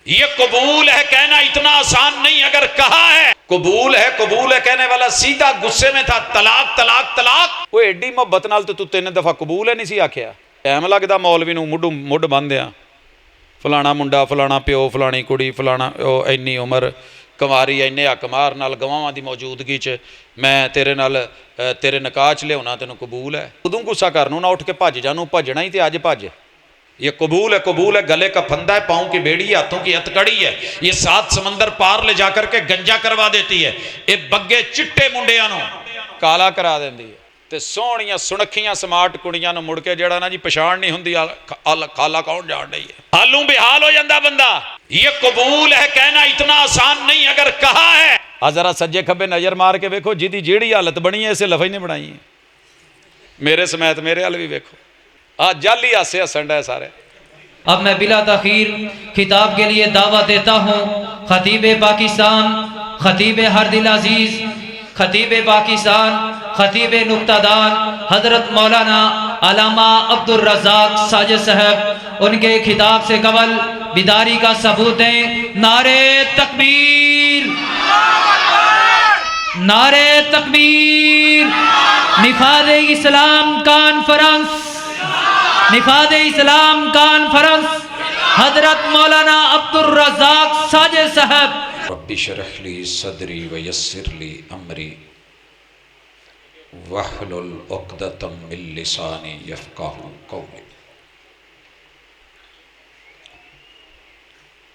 یہ قبول ہے کہنا اتنا آسان نہیں، اگر کہا ہے قبول ہے کہنے والا سیدھا غصے میں تھا، طلاق طلاق طلاق، وہ ایڈی محبت نال تو 3 دفعہ قبول ہے نہیں سی آکھیا۔ ٹائم لگدا مولوی نو مڈ بندیاں، فلانا منڈا، فلانا پیو، فلانی کڑی، فلانا اینی عمر، کنواری اینے اکمار نال گواواں دی موجودگی چ میں تیرے نال تیرے نکاح چ لیاونا، تینوں قبول ہے؟ ادوں غصہ کرنوں نہ اٹھ کے بھج جانوں، بھجنا ہی تے اج بھج۔ یہ قبول ہے، گلے کا پھندا ہے، پاؤں کی بیڑی ہے، ہاتھوں کی ہتکڑی ہے، یہ 7 سمندر پار لے جا کر کے گنجا کروا دیتی ہے، یہ بگے چٹے منڈیاں نو کالا کرا دیندی ہے، تے سونیاں سنکھیاں سمارٹ کڑیاں نو مڑ کے جڑا نا جی پچھان نہیں ہوندی کالا کون جان رہی ہے، حالوں بحال ہو جاندہ بندہ۔ یہ قبول ہے کہنا اتنا آسان نہیں، اگر کہا ہے ذرا سجے کھبے نظر مار کے ویکھو، جی دی جیڑی حالت بنی ہے اسے لفظ نہیں بنائی ہے، میرے سمیت میرے حال بھی ویکھو، جعلی ہاسے ہسن ڈے سارے۔ اب میں بلا تاخیر خطاب کے لیے دعوت دیتا ہوں خطیب پاکستان، خطیب ہر دل عزیز، خطیب پاکستان، خطیب نکتہ دان حضرت مولانا علامہ عبد الرزاق ساجد صاحب، ان کے خطاب سے قبل بیداری کا ثبوت دیں۔ نعرہ تکبیر، نعرہ تکبیر، نفاذ اسلام کانفرنس، نفاذ اسلام کانفرنس، حضرت مولانا عبد الرزاق ساجد صاحب۔ رب اشرح لی صدری ویسر لی امری واحلل عقدۃ من لسانی یفقہوا قولی۔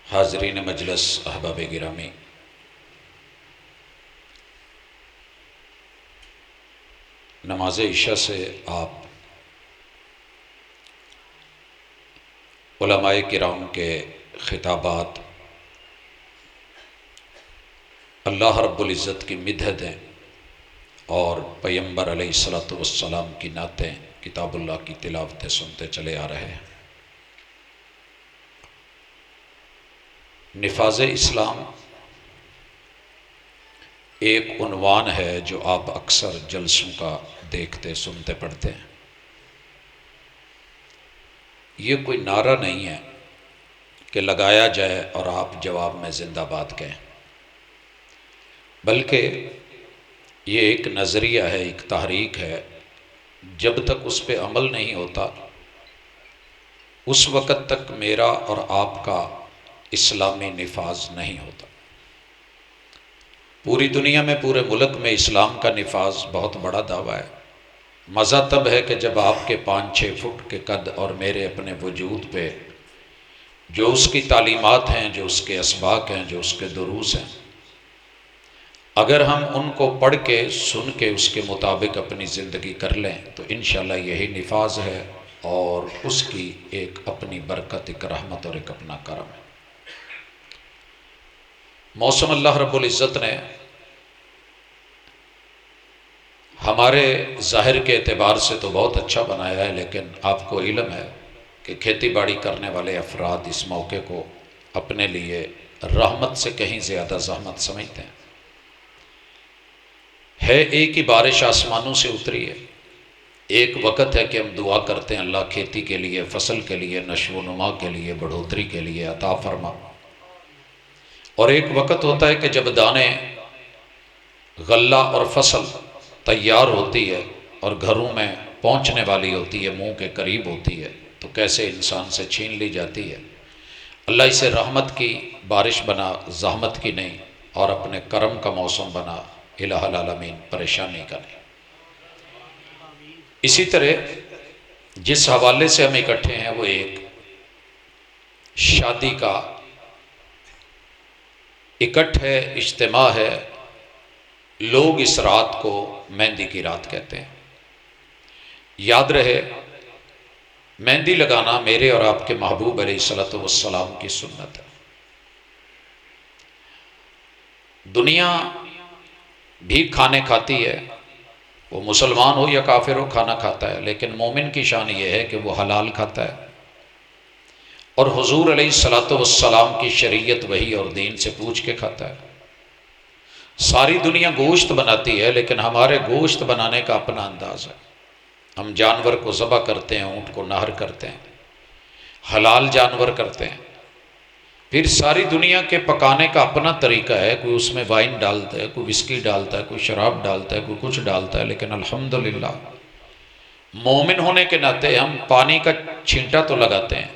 حاضرین مجلس، احباب گرامی، نماز عشاء سے آپ علماء کرام کے خطابات اللہ رب العزت کی مدحتیں اور پیغمبر علیہ السلام کی نعتیں، کتاب اللہ کی تلاوتیں سنتے چلے آ رہے ہیں۔ نفاذ اسلام ایک عنوان ہے جو آپ اکثر جلسوں کا دیکھتے سنتے پڑھتے ہیں۔ یہ کوئی نعرہ نہیں ہے کہ لگایا جائے اور آپ جواب میں زندہ باد کہیں، بلکہ یہ ایک نظریہ ہے، ایک تحریک ہے۔ جب تک اس پہ عمل نہیں ہوتا اس وقت تک میرا اور آپ کا اسلامی نفاذ نہیں ہوتا۔ پوری دنیا میں، پورے ملک میں اسلام کا نفاذ بہت بڑا دعویٰ ہے۔ مزہ تب ہے کہ جب آپ کے 5-6 فٹ کے قد اور میرے اپنے وجود پہ جو اس کی تعلیمات ہیں، جو اس کے اسباق ہیں، جو اس کے دروس ہیں، اگر ہم ان کو پڑھ کے سن کے اس کے مطابق اپنی زندگی کر لیں تو انشاءاللہ یہی نفاذ ہے، اور اس کی ایک اپنی برکت، ایک رحمت اور ایک اپنا کرم ہے۔ موسم اللہ رب العزت نے ہمارے ظاہر کے اعتبار سے تو بہت اچھا بنایا ہے، لیکن آپ کو علم ہے کہ کھیتی باڑی کرنے والے افراد اس موقع کو اپنے لیے رحمت سے کہیں زیادہ زحمت سمجھتے ہیں۔ ایک ہی بارش آسمانوں سے اتری ہے، ایک وقت ہے کہ ہم دعا کرتے ہیں اللہ کھیتی کے لیے، فصل کے لیے، نشو و نما کے لیے، بڑھوتری کے لیے عطا فرما، اور ایک وقت ہوتا ہے کہ جب دانے، غلہ اور فصل تیار ہوتی ہے اور گھروں میں پہنچنے والی ہوتی ہے، منہ کے قریب ہوتی ہے، تو کیسے انسان سے چھین لی جاتی ہے۔ اللہ اسے رحمت کی بارش بنا، زحمت کی نہیں، اور اپنے کرم کا موسم بنا، الہ العالمین، پریشانی کا نہیں۔ اسی طرح جس حوالے سے ہم اکٹھے ہیں وہ ایک شادی کا اکٹھ ہے، اجتماع ہے۔ لوگ اس رات کو مہندی کی رات کہتے ہیں۔ یاد رہے، مہندی لگانا میرے اور آپ کے محبوب علیہ السلام کی سنت ہے۔ دنیا بھی کھانے کھاتی ہے، وہ مسلمان ہو یا کافر ہو کھانا کھاتا ہے، لیکن مومن کی شان یہ ہے کہ وہ حلال کھاتا ہے، اور حضور علیہ السلام کی شریعت وحی اور دین سے پوچھ کے کھاتا ہے۔ ساری دنیا گوشت بناتی ہے، لیکن ہمارے گوشت بنانے کا اپنا انداز ہے۔ ہم جانور کو ذبح کرتے ہیں، اونٹ کو نہر کرتے ہیں، حلال جانور کرتے ہیں، پھر ساری دنیا کے پکانے کا اپنا طریقہ ہے، کوئی اس میں وائن ڈالتا ہے، کوئی وسکی ڈالتا ہے، کوئی شراب ڈالتا ہے، کوئی کچھ ڈالتا ہے، لیکن الحمدللہ مومن ہونے کے ناطے ہم پانی کا چھینٹا تو لگاتے ہیں،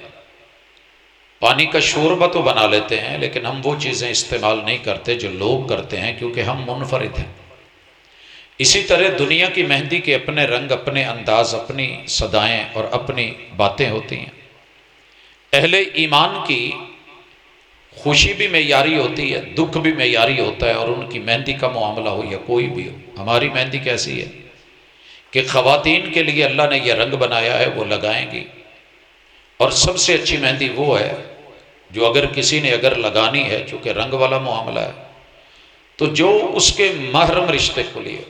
پانی کا شوربہ تو بنا لیتے ہیں، لیکن ہم وہ چیزیں استعمال نہیں کرتے جو لوگ کرتے ہیں، کیونکہ ہم منفرد ہیں۔ اسی طرح دنیا کی مہندی کے اپنے رنگ، اپنے انداز، اپنی صدائیں اور اپنی باتیں ہوتی ہیں۔ اہل ایمان کی خوشی بھی معیاری ہوتی ہے، دکھ بھی معیاری ہوتا ہے، اور ان کی مہندی کا معاملہ ہو یا کوئی بھی ہو۔ ہماری مہندی کیسی ہے کہ خواتین کے لیے اللہ نے یہ رنگ بنایا ہے، وہ لگائیں گی، اور سب سے اچھی مہندی وہ ہے جو اگر کسی نے لگانی ہے، چونکہ رنگ والا معاملہ ہے، تو جو اس کے محرم رشتے کو لیے،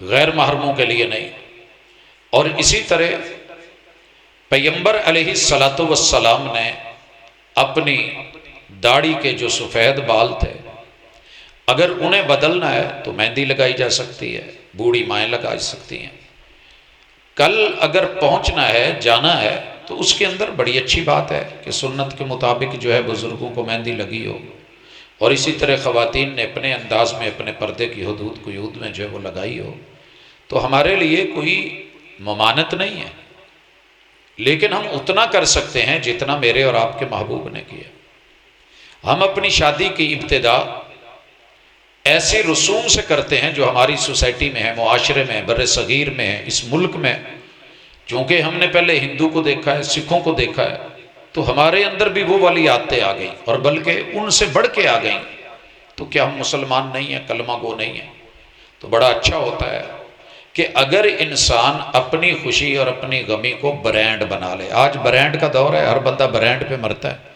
غیر محرموں کے لیے نہیں۔ اور اسی طرح پیغمبر علیہ السلام نے اپنی داڑھی کے جو سفید بال تھے، اگر انہیں بدلنا ہے تو مہندی لگائی جا سکتی ہے، بوڑھی مائیں لگا سکتی ہیں۔ کل اگر پہنچنا ہے، جانا ہے، تو اس کے اندر بڑی اچھی بات ہے کہ سنت کے مطابق جو ہے بزرگوں کو مہندی لگی ہو، اور اسی طرح خواتین نے اپنے انداز میں اپنے پردے کی قیود میں جو ہے وہ لگائی ہو، تو ہمارے لیے کوئی ممانعت نہیں ہے، لیکن ہم اتنا کر سکتے ہیں جتنا میرے اور آپ کے محبوب نے کیا۔ ہم اپنی شادی کی ابتدا ایسے رسوم سے کرتے ہیں جو ہماری سوسائٹی میں ہے، معاشرے میں، بر صغیر میں ہے، اس ملک میں، چونکہ ہم نے پہلے ہندو کو دیکھا ہے، سکھوں کو دیکھا ہے، تو ہمارے اندر بھی وہ والی عادتیں آ گئیں، اور بلکہ ان سے بڑھ کے آ گئیں۔ تو کیا ہم مسلمان نہیں ہیں، کلمہ گو نہیں ہیں؟ تو بڑا اچھا ہوتا ہے کہ اگر انسان اپنی خوشی اور اپنی غمی کو برانڈ بنا لے۔ آج برانڈ کا دور ہے، ہر بندہ برانڈ پہ مرتا ہے۔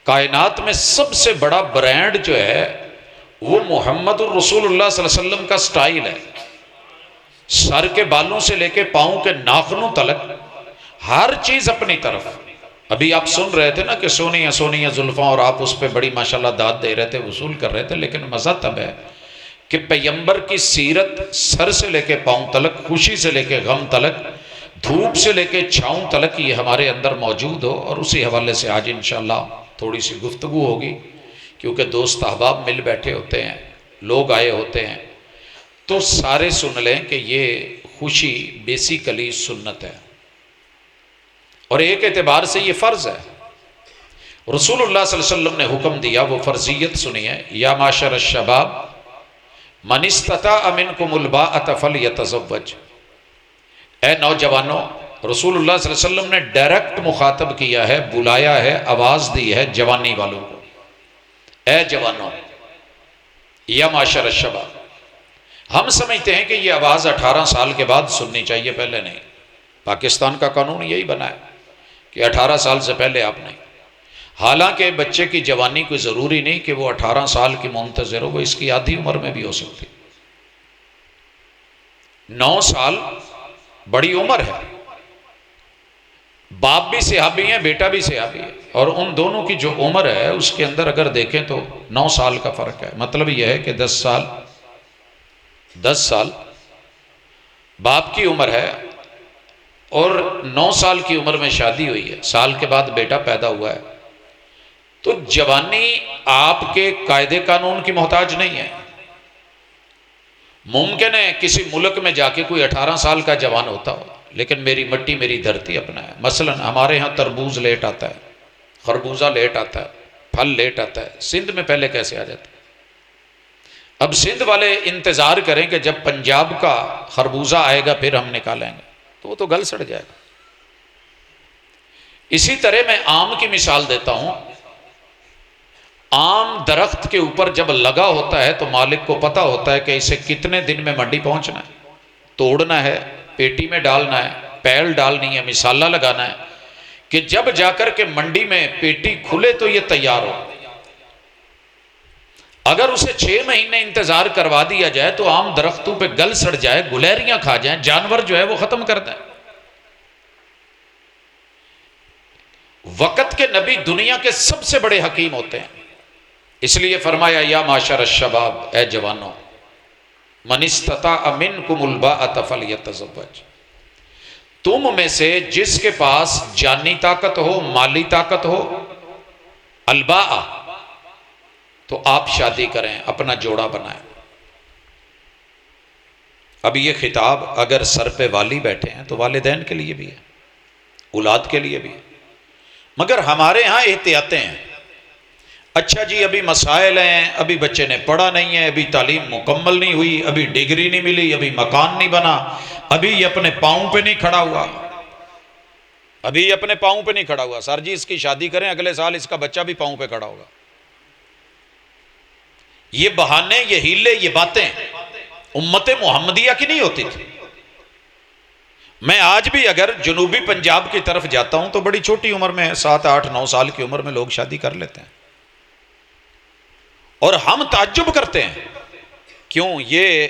کائنات میں سب سے بڑا برانڈ جو ہے وہ محمد الرسول اللہ صلی اللہ علیہ وسلم کا سٹائل ہے۔ سر کے بالوں سے لے کے پاؤں کے ناخنوں تلک ہر چیز اپنی طرف۔ ابھی آپ سن رہے تھے نا کہ سونی سونی زلفاں، اور آپ اس پہ بڑی ماشاءاللہ داد دے رہے تھے، وصول کر رہے تھے، لیکن مزہ تب ہے کہ پیغمبر کی سیرت سر سے لے کے پاؤں تلک، خوشی سے لے کے غم تلک، دھوپ سے لے کے چھاؤں تلک یہ ہمارے اندر موجود ہو۔ اور اسی حوالے سے آج انشاءاللہ تھوڑی سی گفتگو ہوگی، کیونکہ دوست احباب مل بیٹھے ہوتے ہیں، لوگ آئے ہوتے ہیں، تو سارے سن لیں کہ یہ خوشی بیسیکلی سنت ہے، اور ایک اعتبار سے یہ فرض ہے۔ رسول اللہ صلی اللہ علیہ وسلم نے حکم دیا، وہ فرضیت سنیے، یا معاشر الشباب من استطاع منکم الباءۃ فلیتزوج۔ اے نوجوانوں، رسول اللہ صلی اللہ علیہ وسلم نے ڈائریکٹ مخاطب کیا ہے، بلایا ہے، آواز دی ہے جوانی والوں کو، اے جوانوں، یا معاشر الشباب۔ ہم سمجھتے ہیں کہ یہ آواز 18 سال کے بعد سننی چاہیے، پہلے نہیں۔ پاکستان کا قانون یہی بنا ہے کہ 18 سال سے پہلے آپ نہیں۔ حالانکہ بچے کی جوانی کوئی ضروری نہیں کہ وہ 18 سال کی منتظر ہو، وہ اس کی آدھی عمر میں بھی ہو سکتی۔ 9 سال بڑی عمر ہے۔ باپ بھی صحابی ہیں، بیٹا بھی صحابی ہے، اور ان دونوں کی جو عمر ہے اس کے اندر اگر دیکھیں تو 9 سال کا فرق ہے۔ مطلب یہ ہے کہ 10 سال باپ کی عمر ہے، اور 9 سال کی عمر میں شادی ہوئی ہے، سال کے بعد بیٹا پیدا ہوا ہے۔ تو جوانی آپ کے قاعدے قانون کی محتاج نہیں ہے۔ ممکن ہے کسی ملک میں جا کے کوئی 18 سال کا جوان ہوتا ہو، لیکن میری مٹی میری دھرتی اپنا ہے۔ مثلا ہمارے ہاں تربوز لیٹ آتا ہے، خربوزہ لیٹ آتا ہے، پھل لیٹ آتا ہے۔ سندھ میں پہلے کیسے آ جاتا ہے؟ اب سندھ والے انتظار کریں کہ جب پنجاب کا خربوزہ آئے گا پھر ہم نکالیں گے، تو وہ تو گل سڑ جائے گا۔ اسی طرح میں آم کی مثال دیتا ہوں۔ آم درخت کے اوپر جب لگا ہوتا ہے تو مالک کو پتا ہوتا ہے کہ اسے کتنے دن میں منڈی پہنچنا ہے، توڑنا ہے، پیٹی میں ڈالنا ہے، پیل ڈالنی ہے، مسالہ لگانا ہے، کہ جب جا کر کے منڈی میں پیٹی کھلے تو یہ تیار ہو۔ اگر اسے 6 مہینے انتظار کروا دیا جائے تو عام درختوں پہ گل سڑ جائے، گلیریاں کھا جائیں، جانور جو ہے وہ ختم کر دیں۔ وقت کے نبی دنیا کے سب سے بڑے حکیم ہوتے ہیں، اس لیے فرمایا یا معاشر الشباب، اے جوانوں، من استطاع منکم الباءۃ فلیتزوج۔ تم میں سے جس کے پاس جانی طاقت ہو، مالی طاقت ہو، الباء، تو آپ شادی کریں، اپنا جوڑا بنائیں۔ اب یہ خطاب اگر سر پہ والی بیٹھے ہیں تو والدین کے لیے بھی ہے، اولاد کے لیے بھی ہے، مگر ہمارے ہاں احتیاطیں ہیں۔ اچھا جی ابھی مسائل ہیں، ابھی بچے نے پڑھا نہیں ہے، ابھی تعلیم مکمل نہیں ہوئی، ابھی ڈگری نہیں ملی، ابھی مکان نہیں بنا، ابھی یہ اپنے پاؤں پہ نہیں کھڑا ہوا، ابھی یہ اپنے پاؤں پہ نہیں کھڑا ہوا، سر جی اس کی شادی کریں، اگلے سال اس کا بچہ بھی پاؤں پہ کھڑا ہوگا۔ یہ بہانے، یہ ہیلے، یہ باتیں امت محمدیہ کی نہیں ہوتی تھی۔ میں آج بھی اگر جنوبی پنجاب کی طرف جاتا ہوں تو بڑی چھوٹی عمر میں 7 8 9 سال کی عمر میں لوگ شادی کر لیتے ہیں، اور ہم تعجب کرتے ہیں کیوں؟ یہ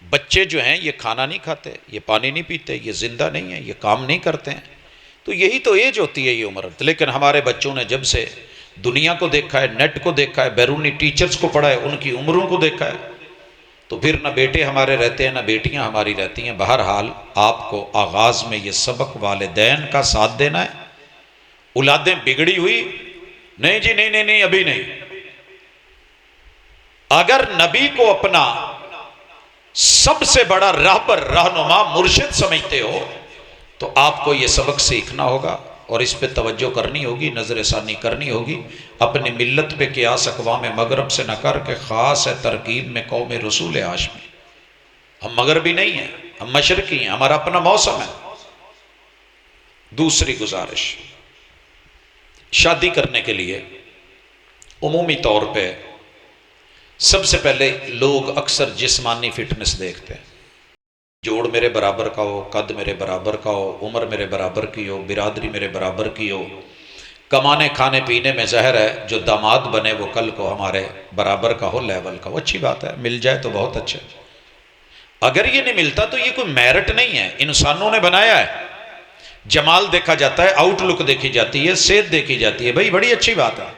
بچے جو ہیں یہ کھانا نہیں کھاتے، یہ پانی نہیں پیتے، یہ زندہ نہیں ہیں، یہ کام نہیں کرتے ہیں، تو یہی تو ایج ہوتی ہے یہ عمر۔ لیکن ہمارے بچوں نے جب سے دنیا کو دیکھا ہے، نیٹ کو دیکھا ہے، بیرونی ٹیچرز کو پڑھا ہے، ان کی عمروں کو دیکھا ہے، تو پھر نہ بیٹے ہمارے رہتے ہیں نہ بیٹیاں ہماری رہتی ہیں۔ بہرحال آپ کو آغاز میں یہ سبق والدین کا ساتھ دینا ہے۔ اولادیں بگڑی ہوئی، نہیں جی نہیں نہیں نہیں ابھی نہیں۔ اگر نبی کو اپنا سب سے بڑا راہبر، رہنما، مرشد سمجھتے ہو تو آپ کو یہ سبق سیکھنا ہوگا اور اس پہ توجہ کرنی ہوگی، نظر ثانی کرنی ہوگی۔ اپنی ملت پہ قیاس اقوام مغرب سے نہ کر کے خاص ہے ترکیب میں قوم رسول ہاشمی۔ ہم مغربی نہیں ہیں، ہم مشرقی ہیں، ہمارا اپنا موسم ہے۔ دوسری گزارش، شادی کرنے کے لیے عمومی طور پہ سب سے پہلے لوگ اکثر جسمانی فٹنس دیکھتے ہیں، جوڑ میرے برابر کا ہو، قد میرے برابر کا ہو، عمر میرے برابر کی ہو، برادری میرے برابر کی ہو، کمانے کھانے پینے میں ظاہر ہے جو داماد بنے وہ کل کو ہمارے برابر کا ہو، لیول کا ہو، اچھی بات ہے، مل جائے تو بہت اچھا۔ اگر یہ نہیں ملتا تو یہ کوئی میرٹ نہیں ہے، انسانوں نے بنایا ہے۔ جمال دیکھا جاتا ہے، آؤٹ لک دیکھی جاتی ہے، صحت دیکھی جاتی ہے، بھائی بڑی اچھی بات ہے،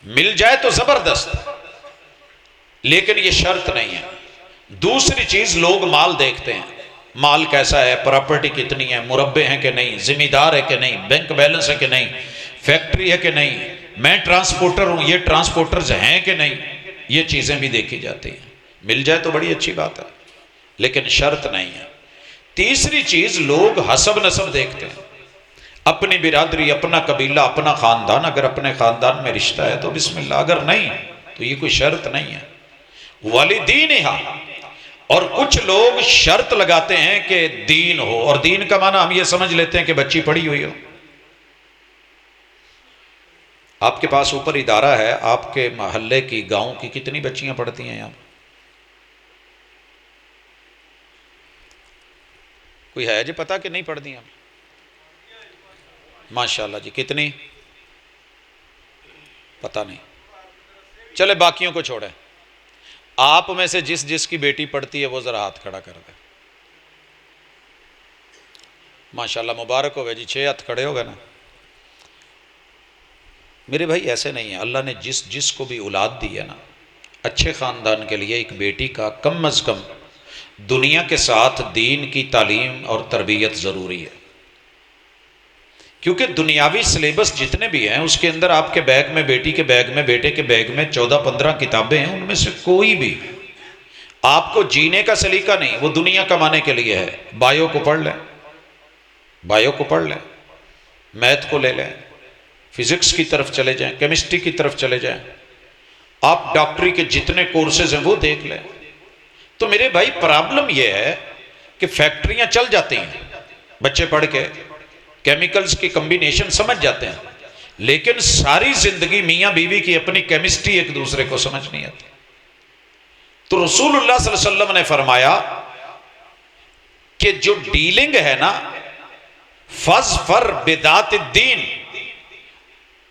مل جائے تو زبردست، لیکن یہ شرط نہیں ہے۔ دوسری چیز، لوگ مال دیکھتے ہیں، مال کیسا ہے، پراپرٹی کتنی ہے، مربع ہیں کہ نہیں، ذمہ دار ہے کہ نہیں، بینک بیلنس ہے کہ نہیں، فیکٹری ہے کہ نہیں، میں ٹرانسپورٹر ہوں، یہ ٹرانسپورٹرز ہیں کہ نہیں، یہ چیزیں بھی دیکھی جاتی ہیں۔ مل جائے تو بڑی اچھی بات ہے، لیکن شرط نہیں ہے۔ تیسری چیز، لوگ حسب نسب دیکھتے ہیں، اپنی برادری، اپنا قبیلہ، اپنا خاندان، اگر اپنے خاندان میں رشتہ ہے تو بسم اللہ، اگر نہیں تو یہ کوئی شرط نہیں ہے۔ والدینہا، اور کچھ لوگ شرط لگاتے ہیں کہ دین ہو، اور دین کا معنی ہم یہ سمجھ لیتے ہیں کہ بچی پڑھی ہوئی ہو۔ آپ کے پاس اوپر ادارہ ہے، آپ کے محلے کی، گاؤں کی کتنی بچیاں پڑھتی ہیں یہاں؟ کوئی ہے جی پتا کہ نہیں پڑھتی ہیں؟ ماشاءاللہ جی، کتنی؟ پتہ نہیں، چلے باقیوں کو چھوڑیں۔ آپ میں سے جس جس کی بیٹی پڑھتی ہے وہ ذرا ہاتھ کھڑا کر دے۔ ماشاءاللہ مبارک ہو گئے جی، 6 ہاتھ کھڑے ہو گئے نا۔ میرے بھائی ایسے نہیں ہے، اللہ نے جس کو بھی اولاد دی ہے نا، اچھے خاندان کے لیے ایک بیٹی کا کم از کم دنیا کے ساتھ دین کی تعلیم اور تربیت ضروری ہے، کیونکہ دنیاوی سلیبس جتنے بھی ہیں اس کے اندر آپ کے بیگ میں، بیٹی کے بیگ میں، بیٹے کے بیگ میں 14-15 کتابیں ہیں، ان میں سے کوئی بھی آپ کو جینے کا سلیقہ نہیں، وہ دنیا کمانے کے لیے ہے۔ بایو کو پڑھ لیں، بایو کو پڑھ لیں، میتھ کو لے لیں، فزکس کی طرف چلے جائیں، کیمسٹری کی طرف چلے جائیں، آپ ڈاکٹری کے جتنے کورسز ہیں وہ دیکھ لیں۔ تو میرے بھائی پرابلم یہ ہے کہ فیکٹریاں چل جاتی ہیں، بچے پڑھ کے کیمیکلز کی کمبینیشن سمجھ جاتے ہیں، لیکن ساری زندگی میاں بیوی کی اپنی کیمسٹری ایک دوسرے کو سمجھ نہیں آتی۔ تو رسول اللہ صلی اللہ علیہ وسلم نے فرمایا کہ جو ڈیلنگ ہے نا، فَاظْفَرْ بِذَاتِ الدِّین،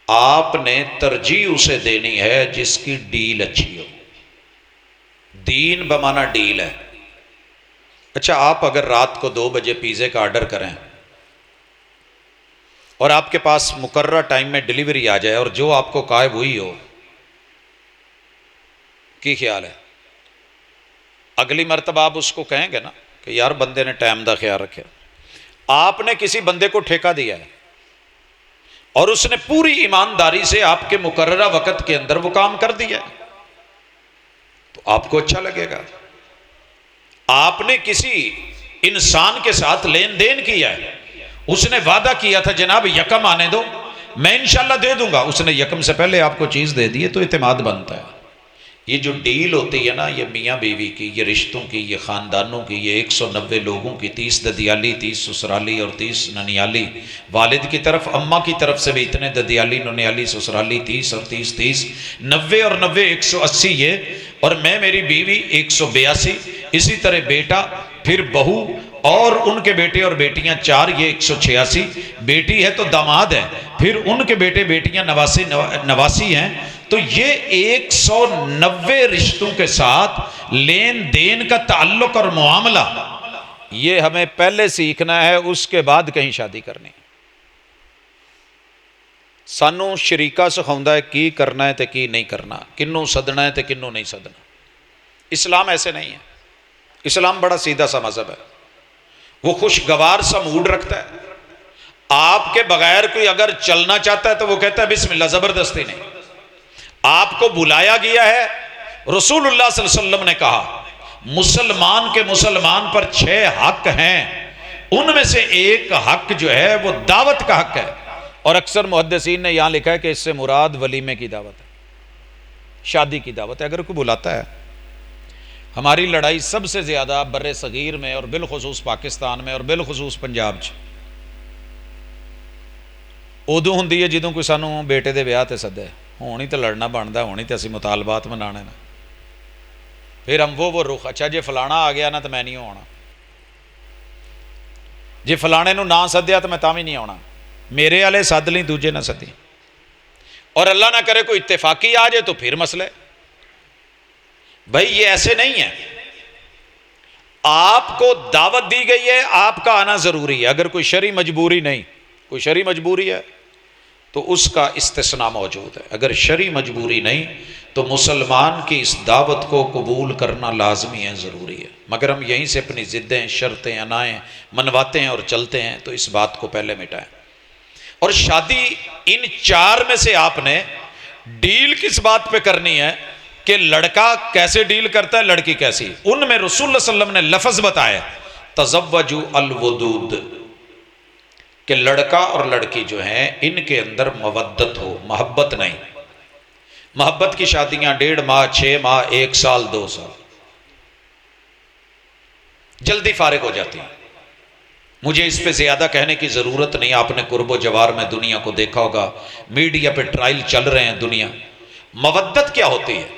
آپ نے ترجیح اسے دینی ہے جس کی ڈیل اچھی ہو۔ دین بمانا ڈیل ہے۔ اچھا آپ اگر رات کو 2 بجے پیزے کا آرڈر کریں اور آپ کے پاس مقررہ ٹائم میں ڈیلیوری آ جائے اور جو آپ کو کہا ہے وہی ہو، کی خیال ہے؟ اگلی مرتبہ آپ اس کو کہیں گے نا کہ یار بندے نے ٹائم دا خیال رکھے۔ آپ نے کسی بندے کو ٹھیکہ دیا ہے، اور اس نے پوری ایمانداری سے آپ کے مقررہ وقت کے اندر وہ کام کر دیا ہے، تو آپ کو اچھا لگے گا۔ آپ نے کسی انسان کے ساتھ لین دین کیا ہے، اس نے وعدہ کیا تھا جناب یکم آنے دو، میں انشاءاللہ دے دوں گا، اس نے یکم سے پہلے آپ کو چیز دے دی ہے، تو اعتماد بنتا ہے۔ یہ جو ڈیل ہوتی ہے نا، یہ میاں بیوی کی، یہ رشتوں کی، یہ خاندانوں کی، یہ 190 لوگوں کی، 30 ددیالی، 30 سسرالی اور 30 ننیالی، والد کی طرف اماں کی طرف سے بھی اتنے ددیالی ننیالی سسرالی، 30 اور 30 30، 90 اور 90 180 یہ، اور میں میری بیوی 182، اسی طرح بیٹا، پھر بہو اور ان کے بیٹے اور بیٹیاں 4، یہ 186، بیٹی ہے تو داماد ہے، پھر ان کے بیٹے بیٹیاں 89 ہیں، تو یہ 190 رشتوں کے ساتھ لین دین کا تعلق اور معاملہ، یہ ہمیں پہلے سیکھنا ہے، اس کے بعد کہیں شادی کرنی۔ سانوں شریکہ سکھاؤندا ہے کی کرنا ہے تے کی نہیں کرنا، کنوں سدنا ہے تے کنوں نہیں سدنا۔ اسلام ایسے نہیں ہے، اسلام بڑا سیدھا سا مذہب ہے، وہ خوشگوار سا موڈ رکھتا ہے، آپ کے بغیر کوئی اگر چلنا چاہتا ہے تو وہ کہتا ہے بسم اللہ، زبردستی نہیں۔ آپ کو بلایا گیا ہے، رسول اللہ صلی اللہ علیہ وسلم نے کہا مسلمان کے مسلمان پر 6 حق ہیں، ان میں سے ایک حق جو ہے وہ دعوت کا حق ہے، اور اکثر محدثین نے یہاں لکھا ہے کہ اس سے مراد ولیمے کی دعوت ہے، شادی کی دعوت ہے۔ اگر کوئی بلاتا ہے، ہماری لڑائی سب سے زیادہ بر صغیر میں اور بالخصوص پاکستان میں اور بالخصوص پنجاب چ ادو ہوندی ہے جدوں کوئی سانوں بیٹے دے بیاہ تے سدے، ہونی تے لڑنا بنتا، ہونی تے اسی مطالبات منانے نا، پھر ہم وہ رخ، اچھا جی فلانا آ گیا نا تو میں نہیں آنا، جی فلانے نو نہ سدیا تو میں تاں بھی نہیں آنا، میرے والے سد لیں دوجے نہ سدی، اور اللہ نہ کرے کوئی اتفاقی آ جائے تو پھر مسئلہ ہے۔ بھائی یہ ایسے نہیں ہے، آپ کو دعوت دی گئی ہے، آپ کا آنا ضروری ہے، اگر کوئی شرعی مجبوری نہیں، کوئی شرعی مجبوری ہے تو اس کا استثناء موجود ہے، اگر شرعی مجبوری نہیں تو مسلمان کی اس دعوت کو قبول کرنا لازمی ہے، ضروری ہے، مگر ہم یہیں سے اپنی ضدیں، شرطیں، انائیں منواتے ہیں اور چلتے ہیں، تو اس بات کو پہلے مٹائیں۔ اور شادی ان 4 میں سے آپ نے ڈیل کس بات پہ کرنی ہے کہ لڑکا کیسے ڈیل کرتا ہے، لڑکی کیسی، ان میں رسول اللہ صلی اللہ علیہ وسلم نے لفظ بتایا تزوجوا الودود، کہ لڑکا اور لڑکی جو ہیں ان کے اندر مودت ہو، محبت نہیں۔ محبت کی شادیاں 1.5 ماہ 6 ماہ 1 سال 2 سال جلدی فارغ ہو جاتی ہیں۔ مجھے اس پہ زیادہ کہنے کی ضرورت نہیں، آپ نے قرب و جوار میں دنیا کو دیکھا ہوگا، میڈیا پہ ٹرائل چل رہے ہیں دنیا۔ مودت کیا ہوتی ہے؟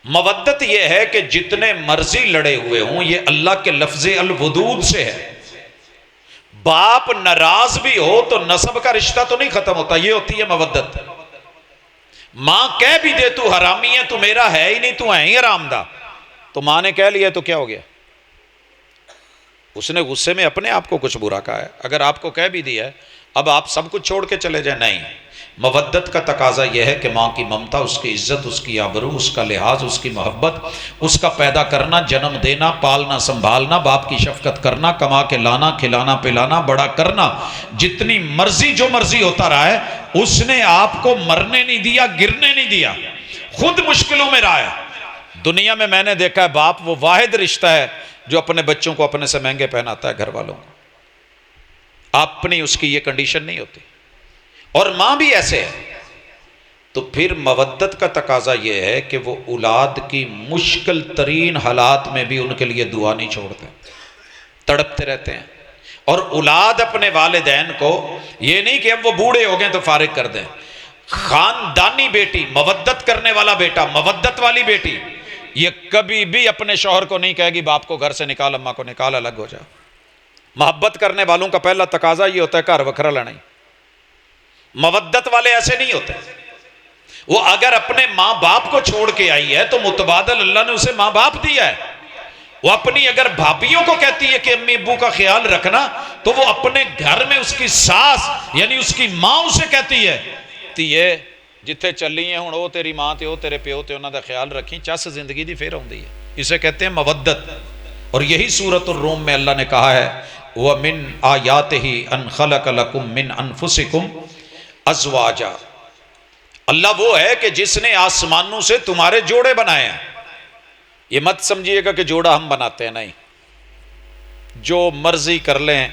مودت یہ ہے کہ جتنے مرضی لڑے ہوئے ہوں، یہ اللہ کے لفظ الودود سے ہے۔ باپ ناراض بھی ہو تو نسب کا رشتہ تو نہیں ختم ہوتا، یہ ہوتی ہے مودت۔ ماں کہہ بھی دے تو حرامی ہے، تو میرا ہے ہی نہیں، تو ہے ہی حرام دا، تو ماں نے کہہ لیا تو کیا ہو گیا؟ اس نے غصے میں اپنے آپ کو کچھ برا کہا ہے، اگر آپ کو کہہ بھی دیا ہے اب آپ سب کچھ چھوڑ کے چلے جائیں، نہیں۔ مودت کا تقاضا یہ ہے کہ ماں کی ممتا، اس کی عزت، اس کی آبرو، اس کا لحاظ، اس کی محبت، اس کا پیدا کرنا، جنم دینا، پالنا سنبھالنا، باپ کی شفقت کرنا، کما کے لانا، کھلانا پلانا، بڑا کرنا، جتنی مرضی جو مرضی ہوتا رہا ہے، اس نے آپ کو مرنے نہیں دیا، گرنے نہیں دیا، خود مشکلوں میں رہا ہے۔ دنیا میں نے دیکھا ہے باپ وہ واحد رشتہ ہے جو اپنے بچوں کو اپنے سے مہنگے پہناتا ہے، گھر والوں کو، اپنی اس کی یہ کنڈیشن نہیں ہوتی، اور ماں بھی ایسے ہے۔ تو پھر مودت کا تقاضا یہ ہے کہ وہ اولاد کی مشکل ترین حالات میں بھی ان کے لیے دعا نہیں چھوڑتے، تڑپتے رہتے ہیں۔ اور اولاد اپنے والدین کو یہ نہیں کہ اب وہ بوڑھے ہو گئے تو فارغ کر دیں، خاندانی بیٹی، مودت کرنے والا بیٹا، مودت والی بیٹی، یہ کبھی بھی اپنے شوہر کو نہیں کہے گی باپ کو گھر سے نکال، اماں کو نکال، الگ ہو جاؤ۔ محبت کرنے والوں کا پہلا تقاضا یہ ہوتا ہے گھر وکھرا لینا ہی۔ مودت والے ایسے نہیں ہوتے، وہ اگر اپنے ماں باپ کو چھوڑ کے آئی ہے تو متبادل اللہ نے اسے ماں باپ دیا ہے۔ وہ اپنی اگر بھابیوں کو کہتی ہے کہ امی ابو کا خیال رکھنا، تو وہ اپنے گھر میں اس کی ساس یعنی اس کی ماں اسے کہتی ہے تیے جتھے چلی ہیں ہوں وہ تیری ماں تے وہ تیرے پیو تے انہاں دا خیال رکھی، چس زندگی دی پھر آؤندی ہے۔ اسے کہتے ہیں مودت، اور یہی سورۃ الروم میں اللہ نے کہا ہے وَمِنْ آیَاتِهِ أَنْ خَلَقَ لَكُم مِّنْ أَنفُسِكُمْ ازواجا، اللہ وہ ہے کہ جس نے آسمانوں سے تمہارے جوڑے بنائے ہیں. یہ مت سمجھیے گا کہ جوڑا ہم بناتے ہیں، نہیں، جو مرضی کر لیں،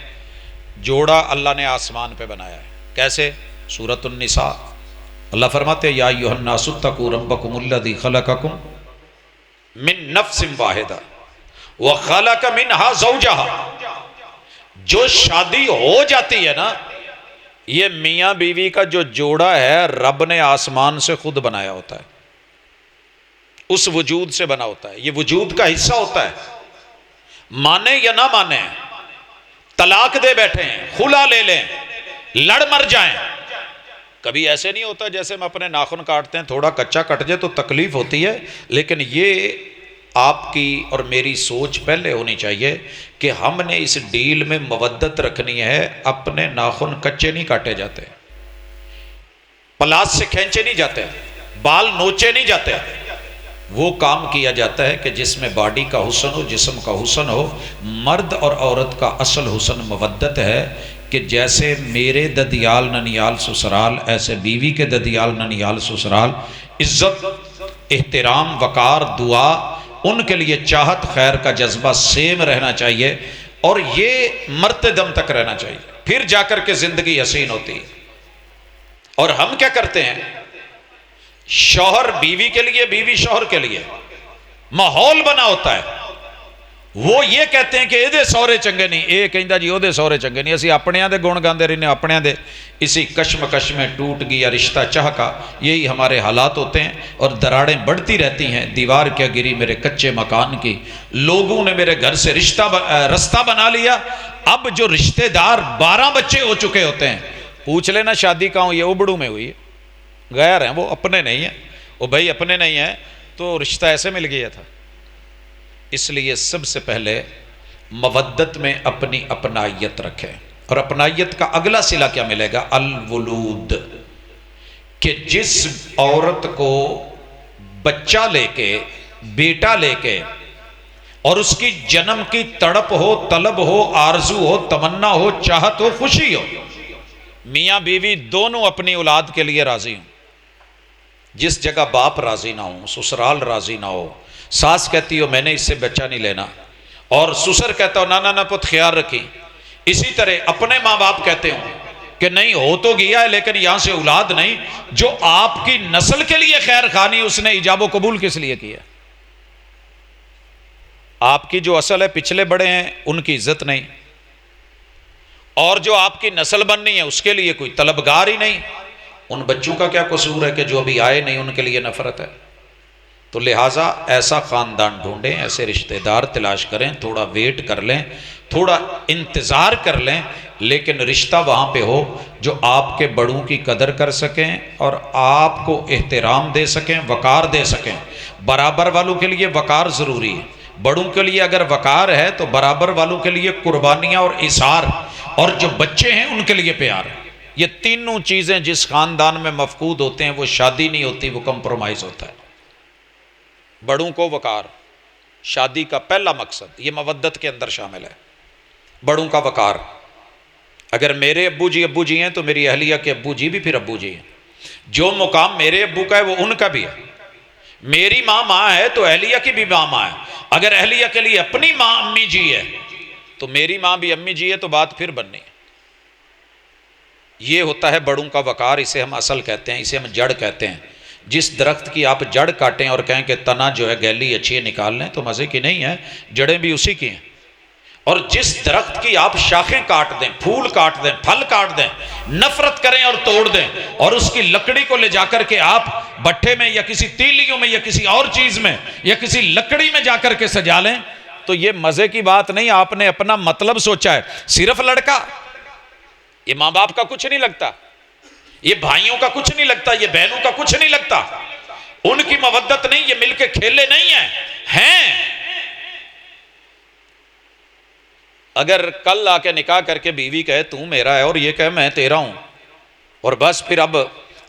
جوڑا اللہ نے آسمان پہ بنایا ہے. کیسے؟ سورۃ النساء اللہ فرماتے ہیں یا ایھا الناس اتقوا ربکم الذی خلقکم من نفس واحدہ وخلق منہا زوجہا. جو شادی ہو جاتی ہے نا، یہ میاں بیوی کا جو جوڑا ہے رب نے آسمان سے خود بنایا ہوتا ہے، اس وجود سے بنا ہوتا ہے، یہ وجود کا حصہ ہوتا ہے. مانے یا نہ مانے، طلاق دے بیٹھے ہیں، خلا لے لیں، لڑ مر جائیں، کبھی ایسے نہیں ہوتا جیسے ہم اپنے ناخن کاٹتے ہیں، تھوڑا کچا کٹ جائے تو تکلیف ہوتی ہے، لیکن یہ آپ کی اور میری سوچ پہلے ہونی چاہیے کہ ہم نے اس ڈیل میں مودت رکھنی ہے. اپنے ناخن کچے نہیں کاٹے جاتے، پلاس سے کھینچے نہیں جاتے، بال نوچے نہیں جاتے. وہ کام کیا جاتا ہے کہ جس میں باڈی کا حسن ہو، جسم کا حسن ہو. مرد اور عورت کا اصل حسن مودت ہے کہ جیسے میرے ددیال ننیال سسرال، ایسے بیوی کے ددیال ننیال سسرال. عزت، احترام، وقار، دعا، ان کے لیے چاہت، خیر کا جذبہ سیم رہنا چاہیے، اور یہ مرتے دم تک رہنا چاہیے، پھر جا کر کے زندگی حسین ہوتی ہے. اور ہم کیا کرتے ہیں؟ شوہر بیوی کے لیے، بیوی شوہر کے لیے ماحول بنا ہوتا ہے. وہ یہ کہتے ہیں کہ یہ سورے چنگے نہیں، یہ کہندا جی وہ سورے چنگے نہیں. اسی اپنیاں دے گن گاندے رہنے، اپنیاں دے اسی کشمکش میں ٹوٹ گیا رشتہ چاہ کا. یہی ہمارے حالات ہوتے ہیں، اور دراڑیں بڑھتی رہتی ہیں. دیوار کیا گری میرے کچے مکان کی، لوگوں نے میرے گھر سے رستہ بنا لیا. اب جو رشتہ دار 12 بچے ہو چکے ہوتے ہیں، پوچھ لینا شادی کہاں ہوئی ہے؟ ابڑوں میں ہوئی ہے. غیر ہیں وہ، اپنے نہیں ہیں. وہ بھائی اپنے نہیں ہیں تو رشتہ ایسے مل گیا تھا. اس لیے سب سے پہلے مودت میں اپنی اپنائیت رکھیں. اور اپنائیت کا اگلا صلہ کیا ملے گا؟ الولود، کہ جس عورت کو بچہ لے کے، بیٹا لے کے، اور اس کی جنم کی تڑپ ہو، طلب ہو، آرزو ہو، تمنا ہو، چاہت ہو، خوشی ہو، میاں بیوی دونوں اپنی اولاد کے لیے راضی ہوں. جس جگہ باپ راضی نہ ہو، سسرال راضی نہ ہو، ساس کہتی ہو میں نے اس سے بچہ نہیں لینا، اور سسر کہتا ہو نانا پت خیال رکھی. اسی طرح اپنے ماں باپ کہتے ہوں کہ نہیں ہو تو گیا ہے لیکن یہاں سے اولاد نہیں. جو آپ کی نسل کے لیے خیر خانی، اس نے ایجاب و قبول کس لیے کیا؟ آپ کی جو اصل ہے، پچھلے بڑے ہیں ان کی عزت نہیں، اور جو آپ کی نسل بننی ہے اس کے لیے کوئی طلبگار ہی نہیں. ان بچوں کا کیا قصور ہے کہ جو ابھی آئے نہیں ان کے لیے نفرت ہے؟ تو لہٰذا ایسا خاندان ڈھونڈیں، ایسے رشتہ دار تلاش کریں، تھوڑا ویٹ کر لیں، تھوڑا انتظار کر لیں، لیکن رشتہ وہاں پہ ہو جو آپ کے بڑوں کی قدر کر سکیں اور آپ کو احترام دے سکیں، وقار دے سکیں. برابر والوں کے لیے وقار ضروری ہے. بڑوں کے لیے اگر وقار ہے تو برابر والوں کے لیے قربانیاں اور اثار، اور جو بچے ہیں ان کے لیے پیار. یہ تینوں چیزیں جس خاندان میں مفقود ہوتے ہیں وہ شادی نہیں ہوتی، وہ کمپرومائز ہوتا ہے. بڑوں کو وقار، شادی کا پہلا مقصد یہ مودت کے اندر شامل ہے. بڑوں کا وقار. اگر میرے ابو جی ہیں تو میری اہلیہ کے ابو جی بھی پھر ابو جی ہیں. جو مقام میرے ابو کا ہے وہ ان کا بھی ہے. میری ماں ہے تو اہلیہ کی بھی ماں ہے. اگر اہلیہ کے لیے اپنی ماں امی جی ہے تو میری ماں بھی امی جی ہے، تو بات پھر بننی ہے. یہ ہوتا ہے بڑوں کا وقار. اسے ہم اصل کہتے ہیں، اسے ہم جڑ کہتے ہیں. جس درخت کی آپ جڑ کاٹیں اور کہیں کہ تنا جو ہے گیلی اچھی ہے نکال لیں تو مزے کی نہیں ہے، جڑیں بھی اسی کی ہیں. اور جس درخت کی آپ شاخیں کاٹ دیں، پھول کاٹ دیں، پھل کاٹ دیں، نفرت کریں اور توڑ دیں، اور اس کی لکڑی کو لے جا کر کے آپ بٹھے میں یا کسی تیلیوں میں یا کسی اور چیز میں یا کسی لکڑی میں جا کر کے سجا لیں، تو یہ مزے کی بات نہیں. آپ نے اپنا مطلب سوچا ہے. صرف لڑکا، یہ ماں باپ کا کچھ نہیں لگتا، یہ بھائیوں کا کچھ نہیں لگتا، یہ بہنوں کا کچھ نہیں لگتا. ان کی مودت نہیں، یہ مل کے کھیلے نہیں ہیں. اگر کل آ کے نکاح کر کے بیوی کہے تو میرا ہے اور یہ کہے میں تیرا ہوں، اور بس پھر اب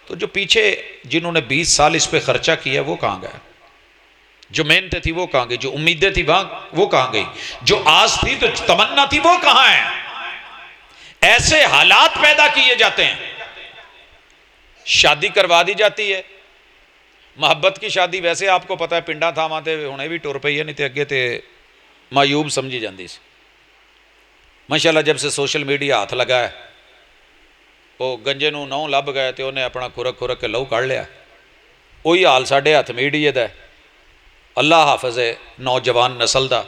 تو جو پیچھے جنہوں نے 20 سال اس پہ خرچہ کیا وہ کہاں گئے؟ جو محنتیں تھی وہ کہاں گئی؟ جو امیدیں تھی وہ کہاں گئی؟ جو آس تھی تو تمنا تھی وہ کہاں ہے؟ ایسے حالات پیدا کیے جاتے ہیں. شادی کروا دی جاتی ہے. محبت کی شادی ویسے آپ کو پتہ ہے پنڈا تھاواں تے ہنے بھی ٹر پئی ہے, نہیں تے اگے تے معیوب سمجھی جاندی سی. ماشاءاللہ جب سے سوشل میڈیا ہاتھ لگا ہے, وہ گنجے نو نو لب گئے تے انہیں اپنا کھرک کھرک کے لہو کڑ لیا. وہی حال ساڈے ہاتھ میڈیا دا ہے. اللہ حافظ ہے نوجوان نسل دا.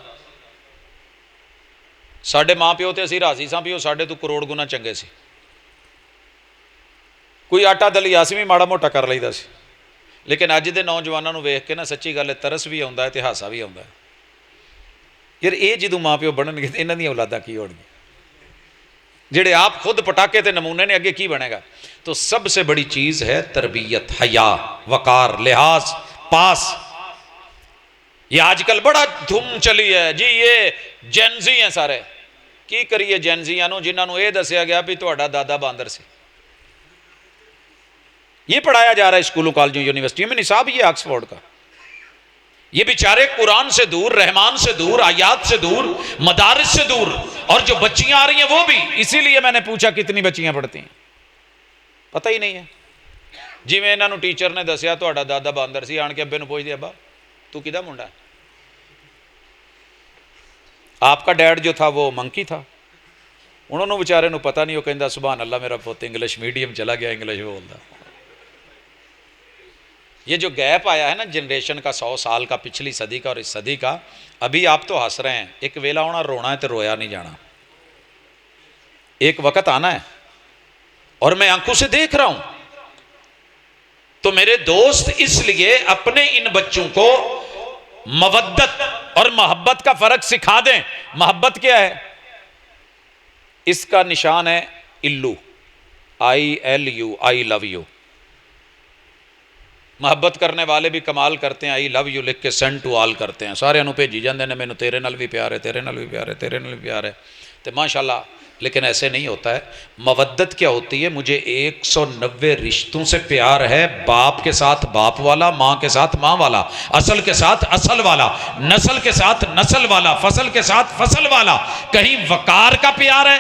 ساڈے ماں پیو تے اسی راضی ساں بھی وہ ساڈے تو کروڑ گنا چنگے سی. کوئی آٹا دلیا سی بھی ماڑا موٹا کر لਈਦਾ سی. لیکن اج دے نوجوانوں نو ویکھ کے نا سچی گل ہے ترس بھی آਉਂਦਾ ہے تے ہاسا بھی آਉਂਦਾ ہے. یار یہ جدوں ماں پیو بنن گے تے انہاں دیاں اولاداں کی ہون گی, جڑے آپ خود پٹاکے تے نمونے نے, اگے کی بنے گا؟ تو سب سے بڑی چیز ہے تربیت, حیا, وقار, لحاظ, پاس. یہ آج کل بڑا دھوم چلی ہے جی, یہ جینزی ہیں سارے. کی کریے جینزیاں نو جنہاں نو یہ دسیا گیا بھی تہاڈا دادا باندر سی. یہ پڑھایا جا رہا ہے اسکولوں کالجوں یونیورسٹیوں میں, نصاب یہ آکسفورڈ کا. یہ بیچارے قرآن سے دور, رحمان سے دور, آیات سے دور, مدارس سے دور. اور جو بچیاں آ رہی ہیں وہ بھی. اسی لیے میں نے پوچھا کتنی بچیاں پڑھتی ہیں, پتہ ہی نہیں ہے. جی میں انہوں ٹیچر نے دسیا تہاڈا دادا باندر سی, آن کے ابے نو پوچھ دیا ابا تو کدا منڈا ہے؟ آپ کا ڈیڈ جو تھا وہ منکی تھا. انہوں نے بیچارے نو پتہ نہیں, وہ کہندا سبحان اللہ میرا پوت انگلش میڈیم چلا گیا, انگلش بولدا. یہ جو گیپ آیا ہے نا جنریشن کا, 100 سال کا, پچھلی صدی کا اور اس صدی کا, ابھی آپ تو ہنس رہے ہیں. ایک ویلا ہونا رونا ہے تو رویا نہیں جانا. ایک وقت آنا ہے, اور میں آنکھوں سے دیکھ رہا ہوں. تو میرے دوست اس لیے اپنے ان بچوں کو مودت اور محبت کا فرق سکھا دیں. محبت کیا ہے؟ اس کا نشان ہے الو, ILU, I love you. محبت کرنے والے بھی کمال کرتے ہیں, آئی لو یو لکھ کے سینڈ ٹو آل کرتے ہیں, سارے انہوں بھیجی جاندے نے, مینوں تیرے نال بھی پیار ہے, تیرے نال بھی پیار ہے, تیرے نال بھی پیار ہے. تو ماشاءاللہ, لیکن ایسے نہیں ہوتا ہے. مودت کیا ہوتی ہے؟ مجھے 190 رشتوں سے پیار ہے, باپ کے ساتھ باپ والا, ماں کے ساتھ ماں والا, اصل کے ساتھ اصل والا, نسل کے ساتھ نسل والا, فصل کے ساتھ فصل والا. کہیں وقار کا پیار ہے,